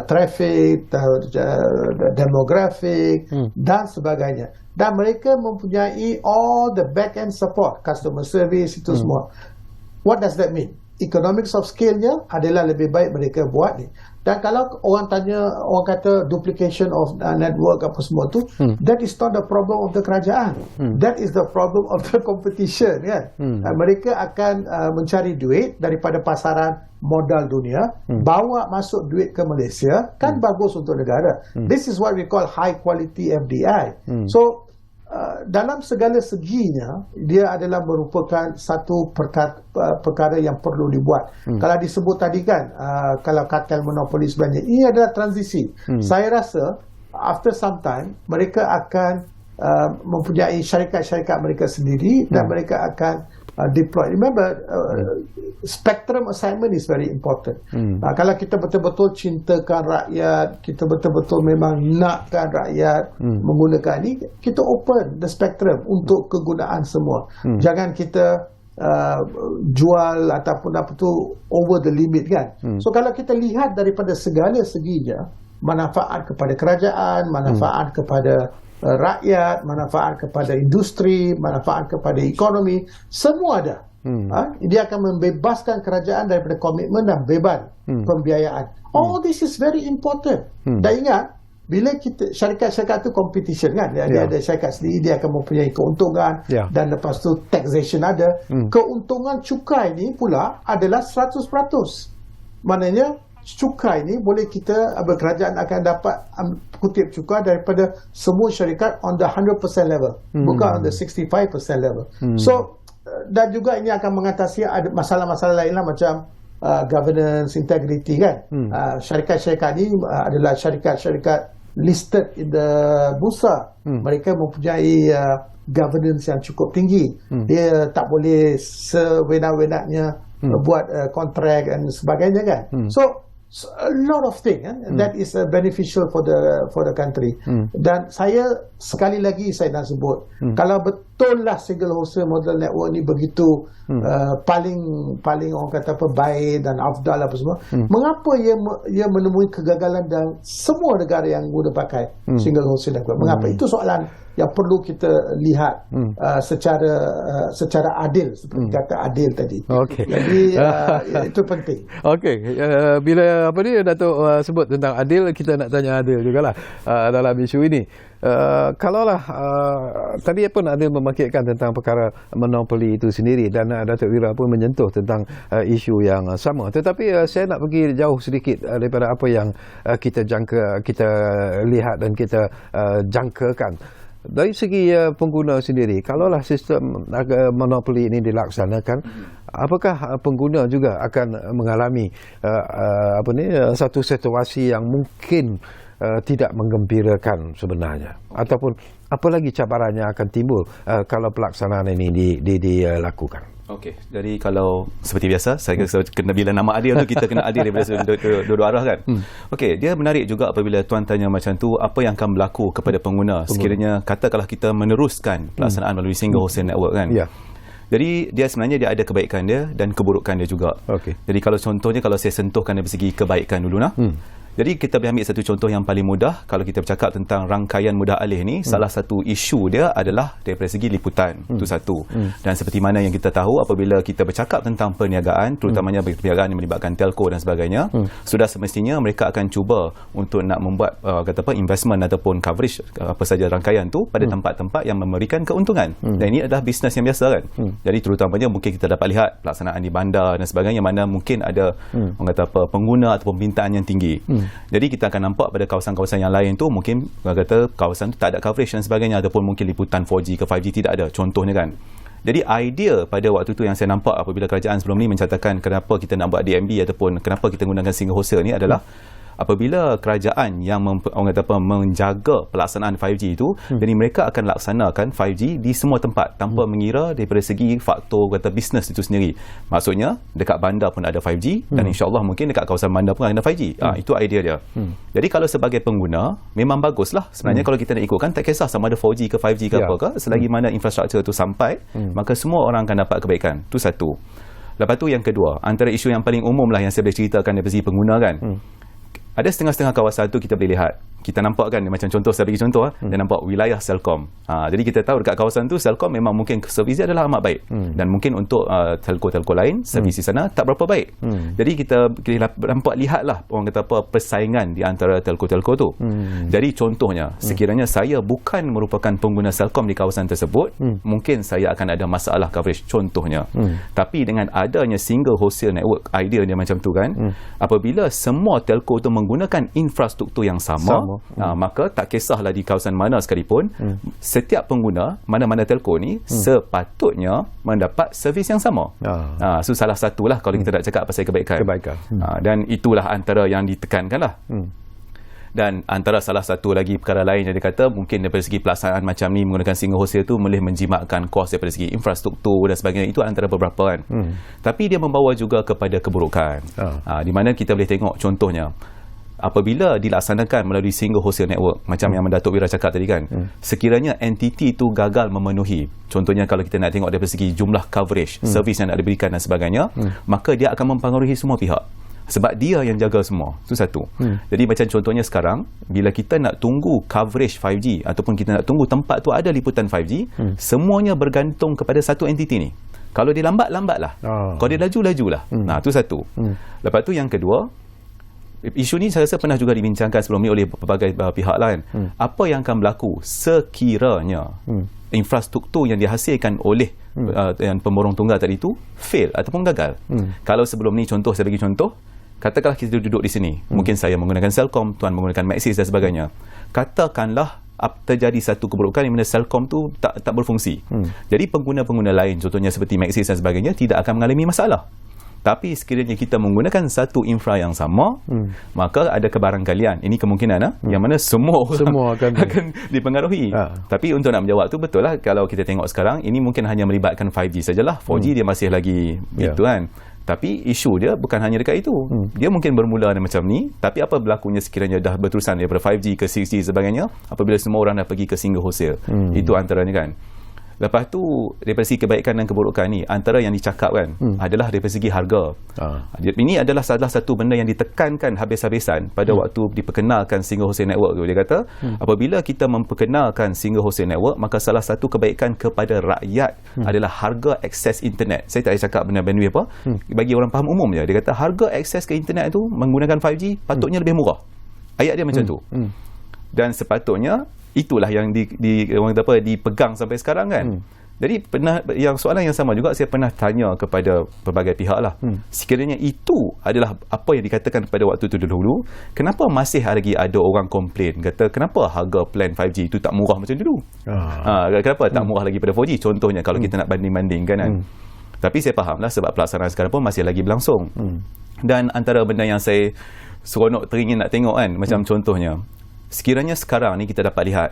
traffic, demografik dan sebagainya. Dan mereka mempunyai all the back-end support, customer service, itu semua. What does that mean? Economics of scale-nya adalah lebih baik mereka buat ni. Dan kalau orang kata duplication of network apa semua tu, that is not the problem of the kerajaan. That is the problem of the competition, kan. Mereka akan mencari duit daripada pasaran modal dunia, bawa masuk duit ke Malaysia, kan bagus untuk negara. This is what we call high quality FDI. So dalam segala seginya, dia adalah merupakan satu perkara yang perlu dibuat. Kalau disebut tadi kan, kalau kartel monopoli sebenarnya, ini adalah transisi. Saya rasa after some time mereka akan mempunyai syarikat-syarikat mereka sendiri dan mereka akan deploy. Remember, spectrum assignment is very important. Kalau kita betul-betul cintakan rakyat, kita betul-betul memang nakkan rakyat menggunakan ini, kita open the spectrum untuk kegunaan semua. Jangan kita jual ataupun apa tu over the limit, kan. So kalau kita lihat daripada segala seginya, manfaat kepada kerajaan, manfaat kepada rakyat, manfaat kepada industri, manfaat kepada ekonomi, semua ada. Dia akan membebaskan kerajaan daripada komitmen dan beban pembiayaan. All this is very important. Dan ingat, bila kita syarikat-syarikat tu competition, kan, dia ada syarikat sendiri, dia akan mempunyai keuntungan, dan lepas tu taxation ada. Keuntungan cukai ni pula adalah 100%. Maknanya cukai ni boleh kita, kerajaan akan dapat kutip cukai daripada semua syarikat on the 100% level, bukan on the 65% level. So dan juga ini akan mengatasi ada masalah-masalah lain lah, macam governance, integrity, kan. Syarikat-syarikat ni adalah syarikat-syarikat listed in the bursa. Mereka mempunyai governance yang cukup tinggi. Dia tak boleh sewenak-wenaknya buat kontrak dan sebagainya, kan. So a lot of things, that is beneficial for the country. Dan saya sekali lagi saya nak sebut, kalau betul lah single wholesale model network ni begitu paling orang kata apa, baik dan afdal apa semua, mengapa ia menemui kegagalan dan semua negara yang guna pakai single wholesale network? Mengapa? Itu soalan yang perlu kita lihat secara adil, seperti kata adil tadi. Jadi itu penting. Bila apa ni Datuk sebut tentang adil, kita nak tanya adil jugalah dalam isu ini. Kalaulah tadi pun Adil memakitkan tentang perkara monopoli itu sendiri, dan Datuk Wira pun menyentuh tentang isu yang sama. Tetapi saya nak pergi jauh sedikit daripada apa yang kita lihat dan kita jangkakan. Dari segi pengguna sendiri, kalaulah sistem monopoli ini dilaksanakan, apakah pengguna juga akan mengalami satu situasi yang mungkin tidak menggembirakan sebenarnya, ataupun apa lagi cabarannya akan timbul kalau pelaksanaan ini dilakukan? Jadi kalau seperti biasa, saya kena bila nama adil tu, kita kena adil daripada dua arah, kan. Dia menarik juga apabila tuan tanya macam tu, apa yang akan berlaku kepada pengguna sekiranya katakanlah kita meneruskan pelaksanaan melalui single wholesale network, kan. Jadi dia sebenarnya dia ada kebaikan dia dan keburukan dia juga. Jadi kalau contohnya, kalau saya sentuhkan dari segi kebaikan dulu nah. Jadi kita boleh ambil satu contoh yang paling mudah. Kalau kita bercakap tentang rangkaian mudah alih ni, salah satu isu dia adalah daripada segi liputan. Itu satu. Dan seperti mana yang kita tahu, apabila kita bercakap tentang perniagaan, terutamanya perniagaan yang melibatkan telco dan sebagainya, sudah semestinya mereka akan cuba untuk nak membuat investment ataupun coverage apa saja rangkaian tu pada tempat-tempat yang memberikan keuntungan. Dan ini adalah bisnes yang biasa, kan. Jadi terutamanya mungkin kita dapat lihat pelaksanaan di bandar dan sebagainya, mana mungkin ada pengguna atau permintaan yang tinggi. Jadi kita akan nampak pada kawasan-kawasan yang lain tu mungkin kawasan tu tak ada coverage dan sebagainya, ataupun mungkin liputan 4G ke 5G tidak ada, contohnya, kan. Jadi idea pada waktu tu yang saya nampak apabila kerajaan sebelum ni mencadangkan kenapa kita nak buat DMB ataupun kenapa kita gunakan single wholesale ni adalah apabila kerajaan yang menjaga pelaksanaan 5G itu, jadi mereka akan laksanakan 5G di semua tempat tanpa mengira daripada segi faktor bisnes itu sendiri. Maksudnya dekat bandar pun ada 5G dan insya-Allah mungkin dekat kawasan bandar pun ada 5G. Itu idea dia. Jadi kalau sebagai pengguna memang baguslah sebenarnya kalau kita nak ikutkan, tak kisah sama ada 4G ke 5G ke apa ke, selagi mana infrastruktur itu sampai, maka semua orang akan dapat kebaikan. Itu satu. Lepas tu yang kedua, antara isu yang paling umum lah yang saya boleh ceritakan dari segi pengguna, kan. Ada setengah-setengah kawasan tu kita boleh lihat kita nampak kan, macam contoh, saya bagi contoh, dia nampak wilayah Celcom. Jadi kita tahu dekat kawasan tu Celcom memang mungkin servis dia adalah amat baik, dan mungkin untuk telco-telco lain servis di sana tak berapa baik. Jadi kita nampak lihatlah orang kata apa, persaingan di antara telco-telco tu. Jadi contohnya, sekiranya saya bukan merupakan pengguna Celcom di kawasan tersebut, mungkin saya akan ada masalah coverage contohnya. Tapi dengan adanya single wholesale network, idea dia macam tu kan, apabila semua telco tu menggunakan infrastruktur yang sama. Maka tak kisahlah di kawasan mana sekalipun, setiap pengguna mana-mana telco ni sepatutnya mendapat servis yang sama. So salah satulah kalau kita nak cakap pasal kebaikan. Dan itulah antara yang ditekankan lah. Dan antara salah satu lagi perkara lain yang dia kata, mungkin daripada segi pelaksanaan macam ni menggunakan single wholesale tu boleh menjimatkan kos daripada segi infrastruktur dan sebagainya. Itu antara beberapa kan. Tapi dia membawa juga kepada keburukan. Di mana kita boleh tengok contohnya, apabila dilaksanakan melalui single wholesale network, macam yang Datuk Wira cakap tadi kan, sekiranya entiti itu gagal memenuhi, contohnya kalau kita nak tengok daripada segi jumlah coverage, servis yang nak diberikan dan sebagainya, maka dia akan mempengaruhi semua pihak. Sebab dia yang jaga semua. Itu satu. Jadi macam contohnya sekarang, bila kita nak tunggu coverage 5G ataupun kita nak tunggu tempat tu ada liputan 5G, semuanya bergantung kepada satu entiti ni. Kalau dia lambat, lambatlah. Kalau dia laju, lajulah. Itu satu. Lepas tu yang kedua, isu ni saya rasa pernah juga dibincangkan sebelum ni oleh pelbagai pihak lain. Apa yang akan berlaku sekiranya infrastruktur yang dihasilkan oleh yang pemborong tunggal tadi tu fail ataupun gagal? Kalau sebelum ni, contoh, saya bagi contoh, katakanlah kita duduk di sini, mungkin saya menggunakan Celcom, tuan menggunakan Maxis dan sebagainya. Katakanlah terjadi satu keburukan di mana Celcom tu tak berfungsi. Jadi pengguna-pengguna lain, contohnya seperti Maxis dan sebagainya, tidak akan mengalami masalah. Tapi sekiranya kita menggunakan satu infra yang sama, maka ada kebarangkalian, ini kemungkinan yang mana semua akan dipengaruhi. Tapi untuk nak menjawab tu, betul lah, kalau kita tengok sekarang, ini mungkin hanya melibatkan 5G sajalah. 4G dia masih lagi itu kan. Tapi isu dia bukan hanya dekat itu. Dia mungkin bermula macam ni, tapi apa berlakunya sekiranya dah berterusan daripada 5G ke 6G sebagainya, apabila semua orang dah pergi ke single wholesale. Itu antaranya kan. Lepas tu, daripada segi kebaikan dan keburukan ni, antara yang dicakapkan adalah daripada segi harga. Ini adalah salah satu benda yang ditekankan habis-habisan pada waktu diperkenalkan single wholesale network tu. Dia kata, apabila kita memperkenalkan single wholesale network, maka salah satu kebaikan kepada rakyat adalah harga akses internet. Saya tak cakap benda bandwidth apa, bagi orang faham umum je. Dia kata harga akses ke internet tu menggunakan 5G patutnya lebih murah. Ayat dia macam tu. Dan sepatutnya itulah yang orang kata apa, dipegang sampai sekarang kan. Jadi soalan yang sama juga saya pernah tanya kepada pelbagai pihak lah. Sekiranya itu adalah apa yang dikatakan pada waktu itu dulu, kenapa masih lagi ada orang komplain, kata kenapa harga plan 5G itu tak murah macam dulu? Kenapa tak murah lagi pada 4G? Contohnya kalau kita nak banding-bandingkan kan. Tapi saya fahamlah sebab pelaksanaan sekarang pun masih lagi berlangsung. Dan antara benda yang saya seronok teringin nak tengok kan, macam contohnya, sekiranya sekarang ni kita dapat lihat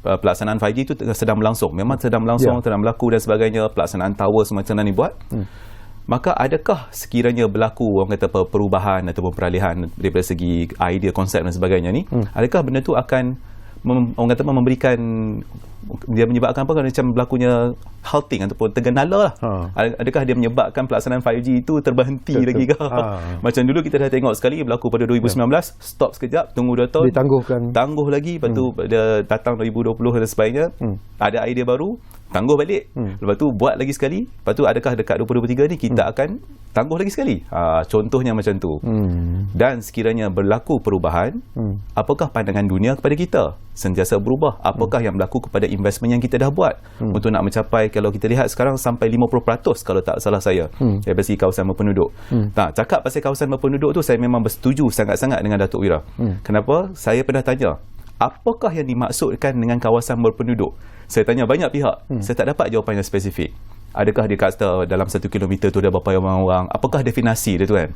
pelaksanaan 5G itu sedang berlangsung, memang sedang berlangsung, sedang berlaku dan sebagainya, pelaksanaan tower semacam ni buat, maka adakah sekiranya berlaku orang kata perubahan ataupun peralihan daripada segi idea, konsep dan sebagainya ni, adakah benda tu akan orang kata memberikan, dia menyebabkan apa, macam berlakunya halting ataupun tergenala lah. Adakah dia menyebabkan pelaksanaan 5G itu terberhenti lagi ke? Macam dulu kita dah tengok sekali berlaku pada 2019, stop sekejap, tunggu 2 tahun, tangguh lagi, lepas tu dia datang 2020 dan sebagainya, ada idea baru, tangguh balik, lepas tu buat lagi sekali, lepas tu adakah dekat 2023 ni kita akan tangguh lagi sekali? Contohnya macam tu. Dan sekiranya berlaku perubahan, apakah pandangan dunia kepada kita? Sentiasa berubah. Apakah yang berlaku kepada investment yang kita dah buat untuk nak mencapai, kalau kita lihat sekarang sampai 50% kalau tak salah saya, daripada segi kawasan berpenduduk. Cakap pasal kawasan berpenduduk tu, saya memang bersetuju sangat-sangat dengan Datuk Wira. Kenapa? Saya pernah tanya, apakah yang dimaksudkan dengan kawasan berpenduduk? Saya tanya banyak pihak, saya tak dapat jawapan yang spesifik. Adakah dia kata dalam 1 kilometer tu ada berapa orang? Apakah definisi dia tu kan?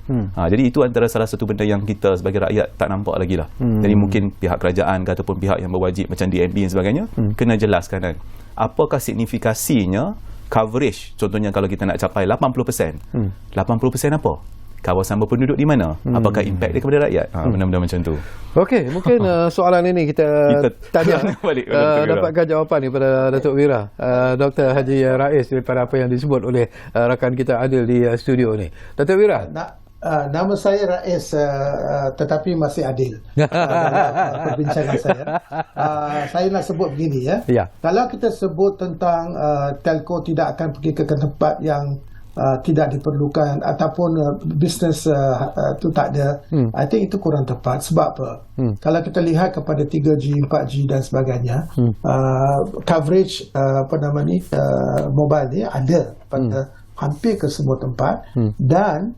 Jadi itu antara salah satu benda yang kita sebagai rakyat tak nampak lagi lah. Jadi mungkin pihak kerajaan ataupun pihak yang berwajib macam DNB dan sebagainya kena jelaskan kan, apakah signifikasinya coverage, contohnya kalau kita nak capai 80%. 80% apa? Kawasan berpenduduk di mana? Apakah impak dia kepada rakyat? Benda-benda macam tu. Okey, mungkin soalan ini kita tanya balik, dapatkan jawapan daripada Datuk Wira, Dr. Haji Rais, daripada apa yang disebut oleh rakan kita Adil di studio ni. Datuk Wira, Nama saya Rais, tetapi masih adil dalam perbincangan saya. Saya nak sebut begini ya. Kalau kita sebut tentang telco tidak akan pergi ke tempat yang tidak diperlukan ataupun bisnes itu tak ada, I think itu kurang tepat. Sebab apa? Kalau kita lihat kepada 3G, 4G dan sebagainya, coverage mobile ni ada pada hampir ke semua tempat, dan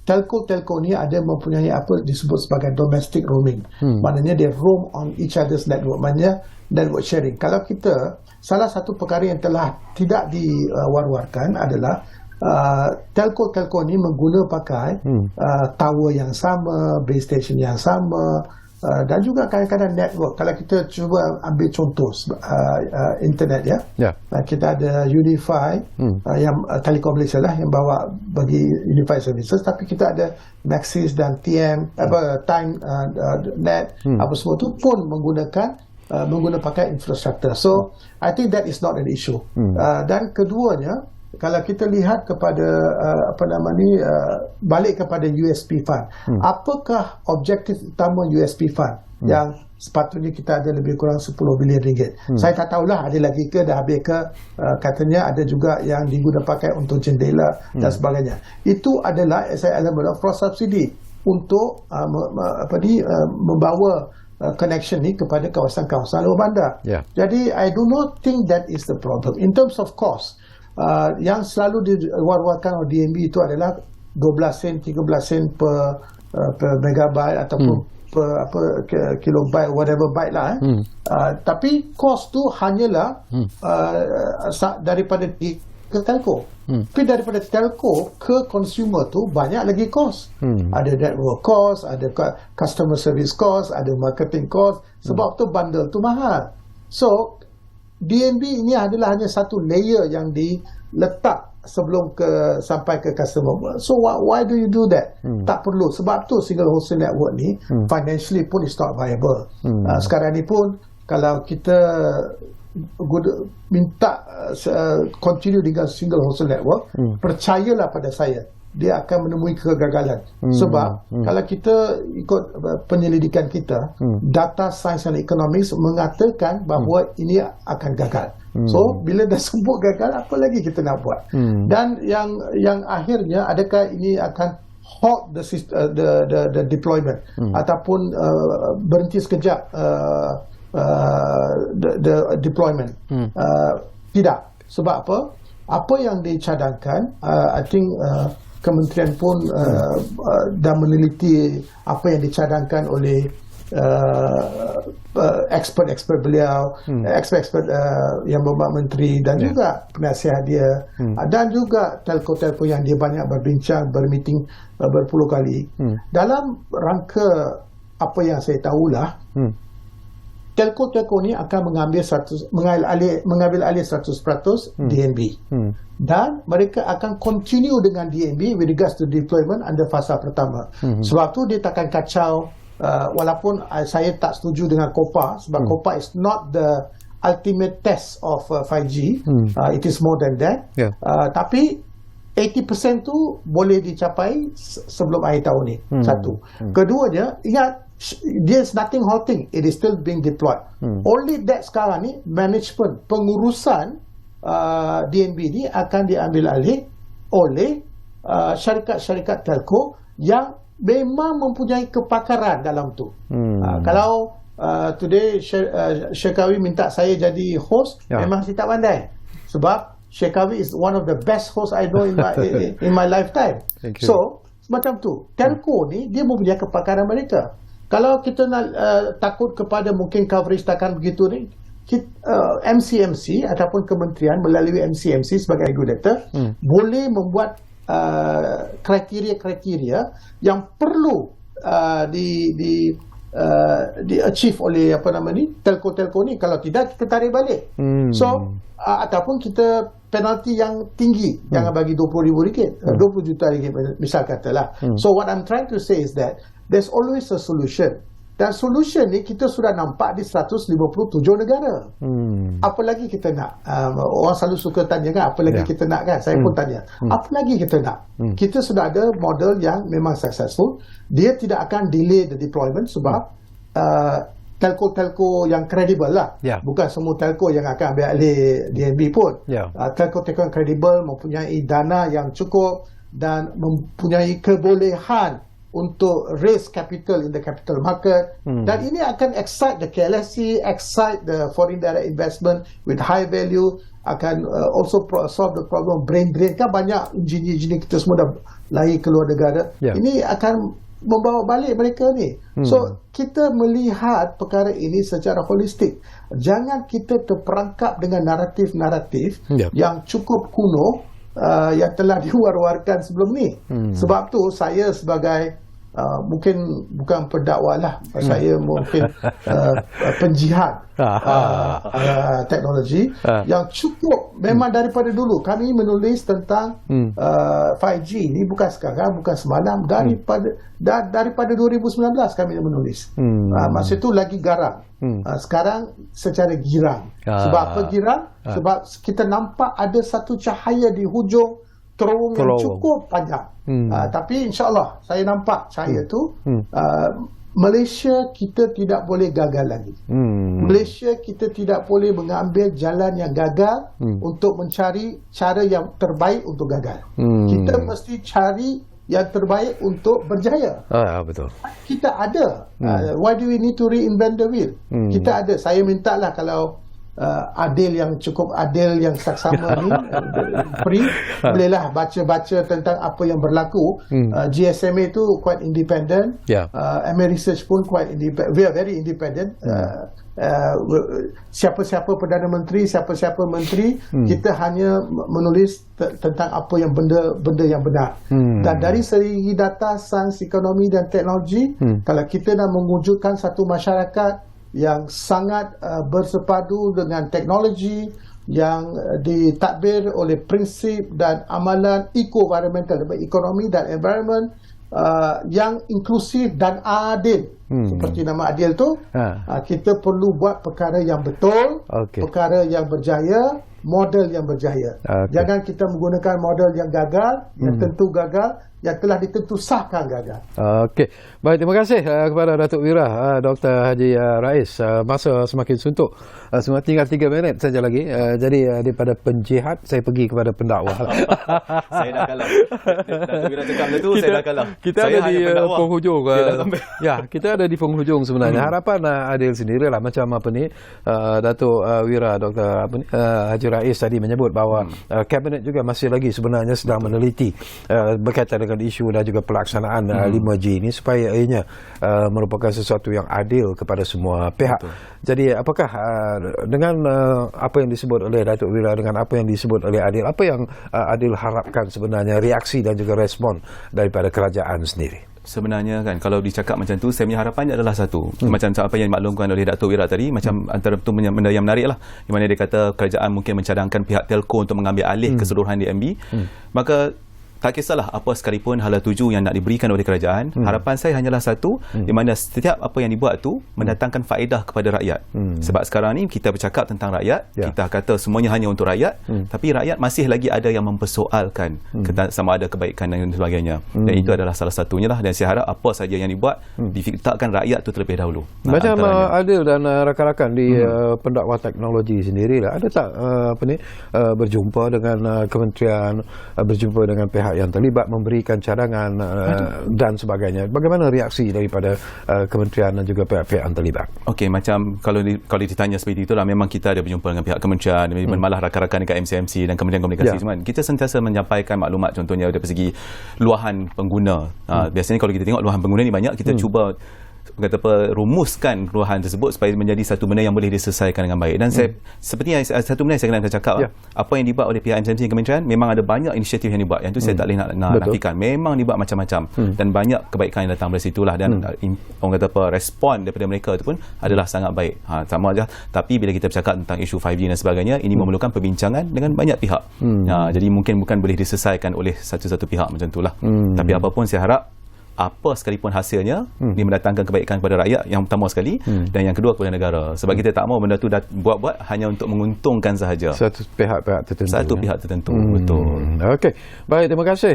telco ni ada mempunyai apa disebut sebagai domestic roaming. Maknanya dia roam on each other's network, maknanya network sharing. Kalau kita, salah satu perkara yang telah tidak diwar-warkan adalah telco ni pakai tower yang sama, base station yang sama, dan juga kadang-kadang network. Kalau kita cuba ambil contoh internet kita ada Unify yang Telekom Malaysia lah yang bawa bagi Unify Services, tapi kita ada Maxis dan TM Time Net, apa semua tu pun menggunakan pakai infrastruktur. So I think that is not an issue. Dan keduanya, kalau kita lihat kepada balik kepada USP Fund, apakah objektif utama USP Fund yang sepatutnya kita ada lebih kurang 10 bilion ringgit? Saya tak tahulah ada lagi ke, dah habis ke. Katanya ada juga yang digunakan pakai untuk jendela dan sebagainya. Itu adalah as an element of cross subsidy untuk membawa connection ni kepada kawasan-kawasan luar bandar. Jadi I do not think that is the problem. In terms of cost, yang selalu diwar-warkan oleh DNB itu adalah 12 sen, 13 sen per megabyte ataupun per kilobyte, whatever byte lah. Tapi cost tu hanyalah daripada ke telco. Tapi daripada telco ke consumer tu banyak lagi cost. Ada network cost, ada customer service cost, ada marketing cost. Sebab tu bundle tu mahal. So DNB ini adalah hanya satu layer yang diletak sebelum sampai ke customer. So why do you do that? Tak perlu. Sebab tu single wholesale network ni financially pun is not viable. Sekarang ni pun kalau kita minta continue dengan single wholesale network, percayalah pada saya, dia akan menemui kegagalan. Sebab kalau kita ikut penyelidikan kita, data sains dan economics mengatakan bahawa ini akan gagal. So bila dah sebut gagal, apa lagi kita nak buat? Dan yang akhirnya, adakah ini akan halt the deployment ataupun berhenti sekejap the deployment? Tidak. Sebab apa? Apa yang dicadangkan, I think kementerian pun dah meneliti apa yang dicadangkan oleh expert beliau, expert yang berhormat menteri dan juga penasihat dia, dan juga telco yang dia banyak berbincang, bermeeting berpuluh kali. Dalam rangka apa yang saya tahulah, telco ni akan mengambil alih 100% DNB. Dan mereka akan continue dengan DNB with regards to deployment under fasa pertama. Sebab tu dia takkan kacau, walaupun saya tak setuju dengan COPA, sebab COPA is not the ultimate test of 5G. It is more than that. Tapi 80% tu boleh dicapai sebelum akhir tahun ni. Satu. Keduanya, ingat, there's nothing halting, it is still being deployed. Only that sekarang ni management, pengurusan DNB ni akan diambil alih oleh syarikat-syarikat telco yang memang mempunyai kepakaran dalam tu. Kalau today Syekawi minta saya jadi host, memang saya tak pandai. Sebab Syekawi is one of the best host I know in my lifetime. So macam tu, telco ni dia mempunyai kepakaran mereka. Kalau kita nak takut kepada mungkin coverage takkan begitu ni, MCMC ataupun kementerian melalui MCMC sebagai regulator boleh membuat kriteria-kriteria yang perlu di achieve oleh telco ni. Kalau tidak, kita tarik balik. So ataupun kita penalti yang tinggi, jangan bagi RM20,000, 20 juta ringgit misal katalah. So what I'm trying to say is that there's always a solution. Dan solution ni kita sudah nampak di 157 negara. Apa lagi kita nak? Orang selalu suka tanya kan, apa lagi kita nak kan? Saya pun tanya, apa lagi kita nak? Kita sudah ada model yang memang successful. Dia tidak akan delay the deployment sebab telco-telco yang kredibel lah. Bukan semua telco yang akan ambil alih DNB pun. Telco-telco yang kredibel mempunyai dana yang cukup dan mempunyai kebolehan untuk raise capital in the capital market. Dan ini akan excite the KLSC, excite the foreign direct investment with high value, akan also solve the problem brain drain. Kan banyak engineer kita semua dah lari keluar negara. Ini akan membawa balik mereka ni. So kita melihat perkara ini secara holistik. Jangan kita terperangkap dengan naratif-naratif yang cukup kuno yang telah diwar-warkan sebelum ni. Sebab tu saya sebagai mungkin bukan pendakwa lah, saya mungkin penjihad teknologi yang cukup. Memang daripada dulu kami menulis tentang 5G ni, bukan sekarang, bukan semalam, daripada 2019 kami menulis. Masa itu lagi garang. Sekarang secara girang. Sebab apa girang? Sebab kita nampak ada satu cahaya di hujung terowong yang cukup panjang. Tapi insyaAllah saya nampak cahaya tu. Malaysia kita tidak boleh gagal lagi. Malaysia kita tidak boleh mengambil jalan yang gagal untuk mencari cara yang terbaik untuk gagal. Kita mesti cari yang terbaik untuk berjaya. Betul. Kita ada. Why do we need to reinvent the wheel? Kita ada. Saya mintalah kalau Adil yang cukup adil, yang saksama ni free, bolehlah baca-baca tentang apa yang berlaku. GSMA tu quite independent, MA Research pun quite independent. We are very independent. Siapa-siapa Perdana Menteri, siapa-siapa menteri, kita hanya menulis tentang apa yang benda yang benar. Dan dari segi data, sains, ekonomi dan teknologi, kalau kita nak mewujudkan satu masyarakat yang sangat bersepadu dengan teknologi, yang ditadbir oleh prinsip dan amalan eco-environmental, ekonomi dan environment, yang inklusif dan adil. Seperti nama adil tu, kita perlu buat perkara yang betul, perkara yang berjaya, model yang berjaya. Jangan kita menggunakan model yang gagal, yang tentu gagal, yang telah ditentu sahkan gagal. Okey. Baik, terima kasih kepada Datuk Wira, Dr. Haji Rais. Masa semakin suntuk. Semua tinggal 3 minit saja lagi. Jadi daripada penjihad saya pergi kepada pendakwa. Saya dah kalah. Datuk Wira cakap macam tu, saya dah kalah. Kita ada di penghujung. Kita ada di penghujung sebenarnya. Harapan Adil sendirilah macam apa ni, Datuk Wira, Dr. Haji Rais tadi menyebut bahawa kabinet juga masih lagi sebenarnya sedang meneliti berkaitan dengan isu dan juga pelaksanaan 5G ini supaya ianya merupakan sesuatu yang adil kepada semua pihak. Jadi apakah dengan apa yang disebut oleh Datuk Wira, dengan apa yang disebut oleh Adil, apa yang Adil harapkan sebenarnya reaksi dan juga respon daripada kerajaan sendiri? Sebenarnya kan kalau dicakap macam tu, saya punya harapannya adalah satu, macam apa yang dimaklumkan oleh Datuk Wira tadi, macam antara tu benda yang menarik lah, di mana dia kata kerajaan mungkin mencadangkan pihak telco untuk mengambil alih keseluruhan DNB. Maka tak kisahlah apa sekalipun hala tuju yang nak diberikan oleh kerajaan, harapan saya hanyalah satu, di mana setiap apa yang dibuat tu mendatangkan faedah kepada rakyat. Sebab sekarang ni kita bercakap tentang rakyat, kita kata semuanya hanya untuk rakyat, tapi rakyat masih lagi ada yang mempersoalkan sama ada kebaikan dan sebagainya. Dan itu adalah salah satunya lah, dan saya harap apa saja yang dibuat difikirkan rakyat tu terlebih dahulu. Macam Adil dan rakan-rakan di pendakwa teknologi sendiri lah, ada tak berjumpa dengan kementerian, berjumpa dengan pihak yang terlibat, memberikan cadangan dan sebagainya? Bagaimana reaksi daripada kementerian dan juga pihak-pihak yang terlibat? Okey, macam kalau ditanya seperti itulah, memang kita ada berjumpa dengan pihak kementerian, malah rakan-rakan dekat MCMC dan Kementerian Komunikasi. Cuman kita sentiasa menyampaikan maklumat, contohnya dari segi luahan pengguna. Biasanya kalau kita tengok luahan pengguna ni banyak, kita cuba rumuskan luahan tersebut supaya menjadi satu benda yang boleh diselesaikan dengan baik. Dan saya, seperti yang satu benda yang saya nak cakap, apa yang dibuat oleh pihak MCMC dan kementerian, memang ada banyak inisiatif yang dibuat, yang tu saya tak boleh nak nafikan. Memang dibuat macam-macam dan banyak kebaikan yang datang dari situlah, dan orang kata respon daripada mereka itu pun adalah sangat baik. Sama aja. Tapi bila kita bercakap tentang isu 5G dan sebagainya, ini memerlukan perbincangan dengan banyak pihak. Jadi mungkin bukan boleh diselesaikan oleh satu-satu pihak macam itulah. Tapi apapun, saya harap apa sekalipun hasilnya, dia mendatangkan kebaikan kepada rakyat yang pertama sekali, dan yang kedua kepada negara. Sebab kita tak mahu benda tu buat-buat hanya untuk menguntungkan sahaja satu pihak tertentu. Pihak tertentu. Betul. Okey. Baik, terima kasih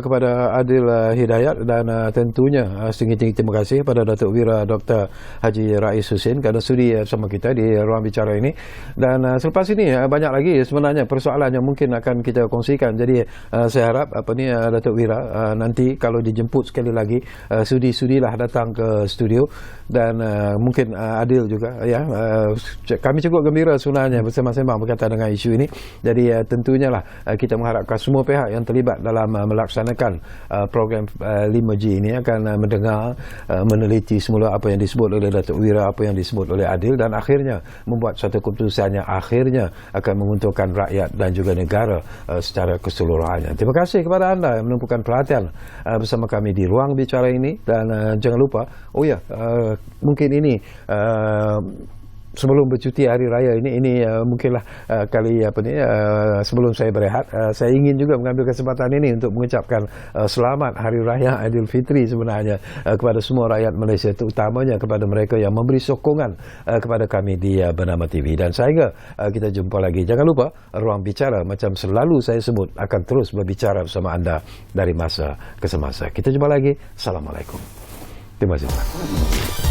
kepada Adil Hidayat, dan tentunya setinggi-tinggi terima kasih kepada Datuk Wira Dr. Haji Rais Husin kerana sudi bersama kita di ruang bicara ini. Dan selepas ini banyak lagi sebenarnya persoalan yang mungkin akan kita kongsikan. Jadi saya harap Datuk Wira nanti kalau dijemput sekali lagi, sudi-sudilah datang ke studio, dan mungkin Adil juga ya. Kami cukup gembira sebenarnya bersama-sama berkaitan dengan isu ini. Jadi tentunya lah kita mengharapkan semua pihak yang terlibat dalam melaksanakan program 5G ini akan mendengar, meneliti semula apa yang disebut oleh Datuk Wira, apa yang disebut oleh Adil, dan akhirnya membuat satu keputusan yang akhirnya akan menguntungkan rakyat dan juga negara secara keseluruhannya. Terima kasih kepada anda yang menumpukan perhatian bersama kami di ruang bicara ini, dan jangan lupa, mungkin ini sebelum bercuti hari raya ini mungkinlah kali sebelum saya berehat, saya ingin juga mengambil kesempatan ini untuk mengucapkan selamat Hari Raya Aidilfitri sebenarnya kepada semua rakyat Malaysia, terutamanya kepada mereka yang memberi sokongan kepada kami di Bernama TV. Dan sehingga kita jumpa lagi, jangan lupa ruang bicara macam selalu saya sebut akan terus berbicara bersama anda dari masa ke semasa. Kita jumpa lagi. Assalamualaikum. Terima kasih.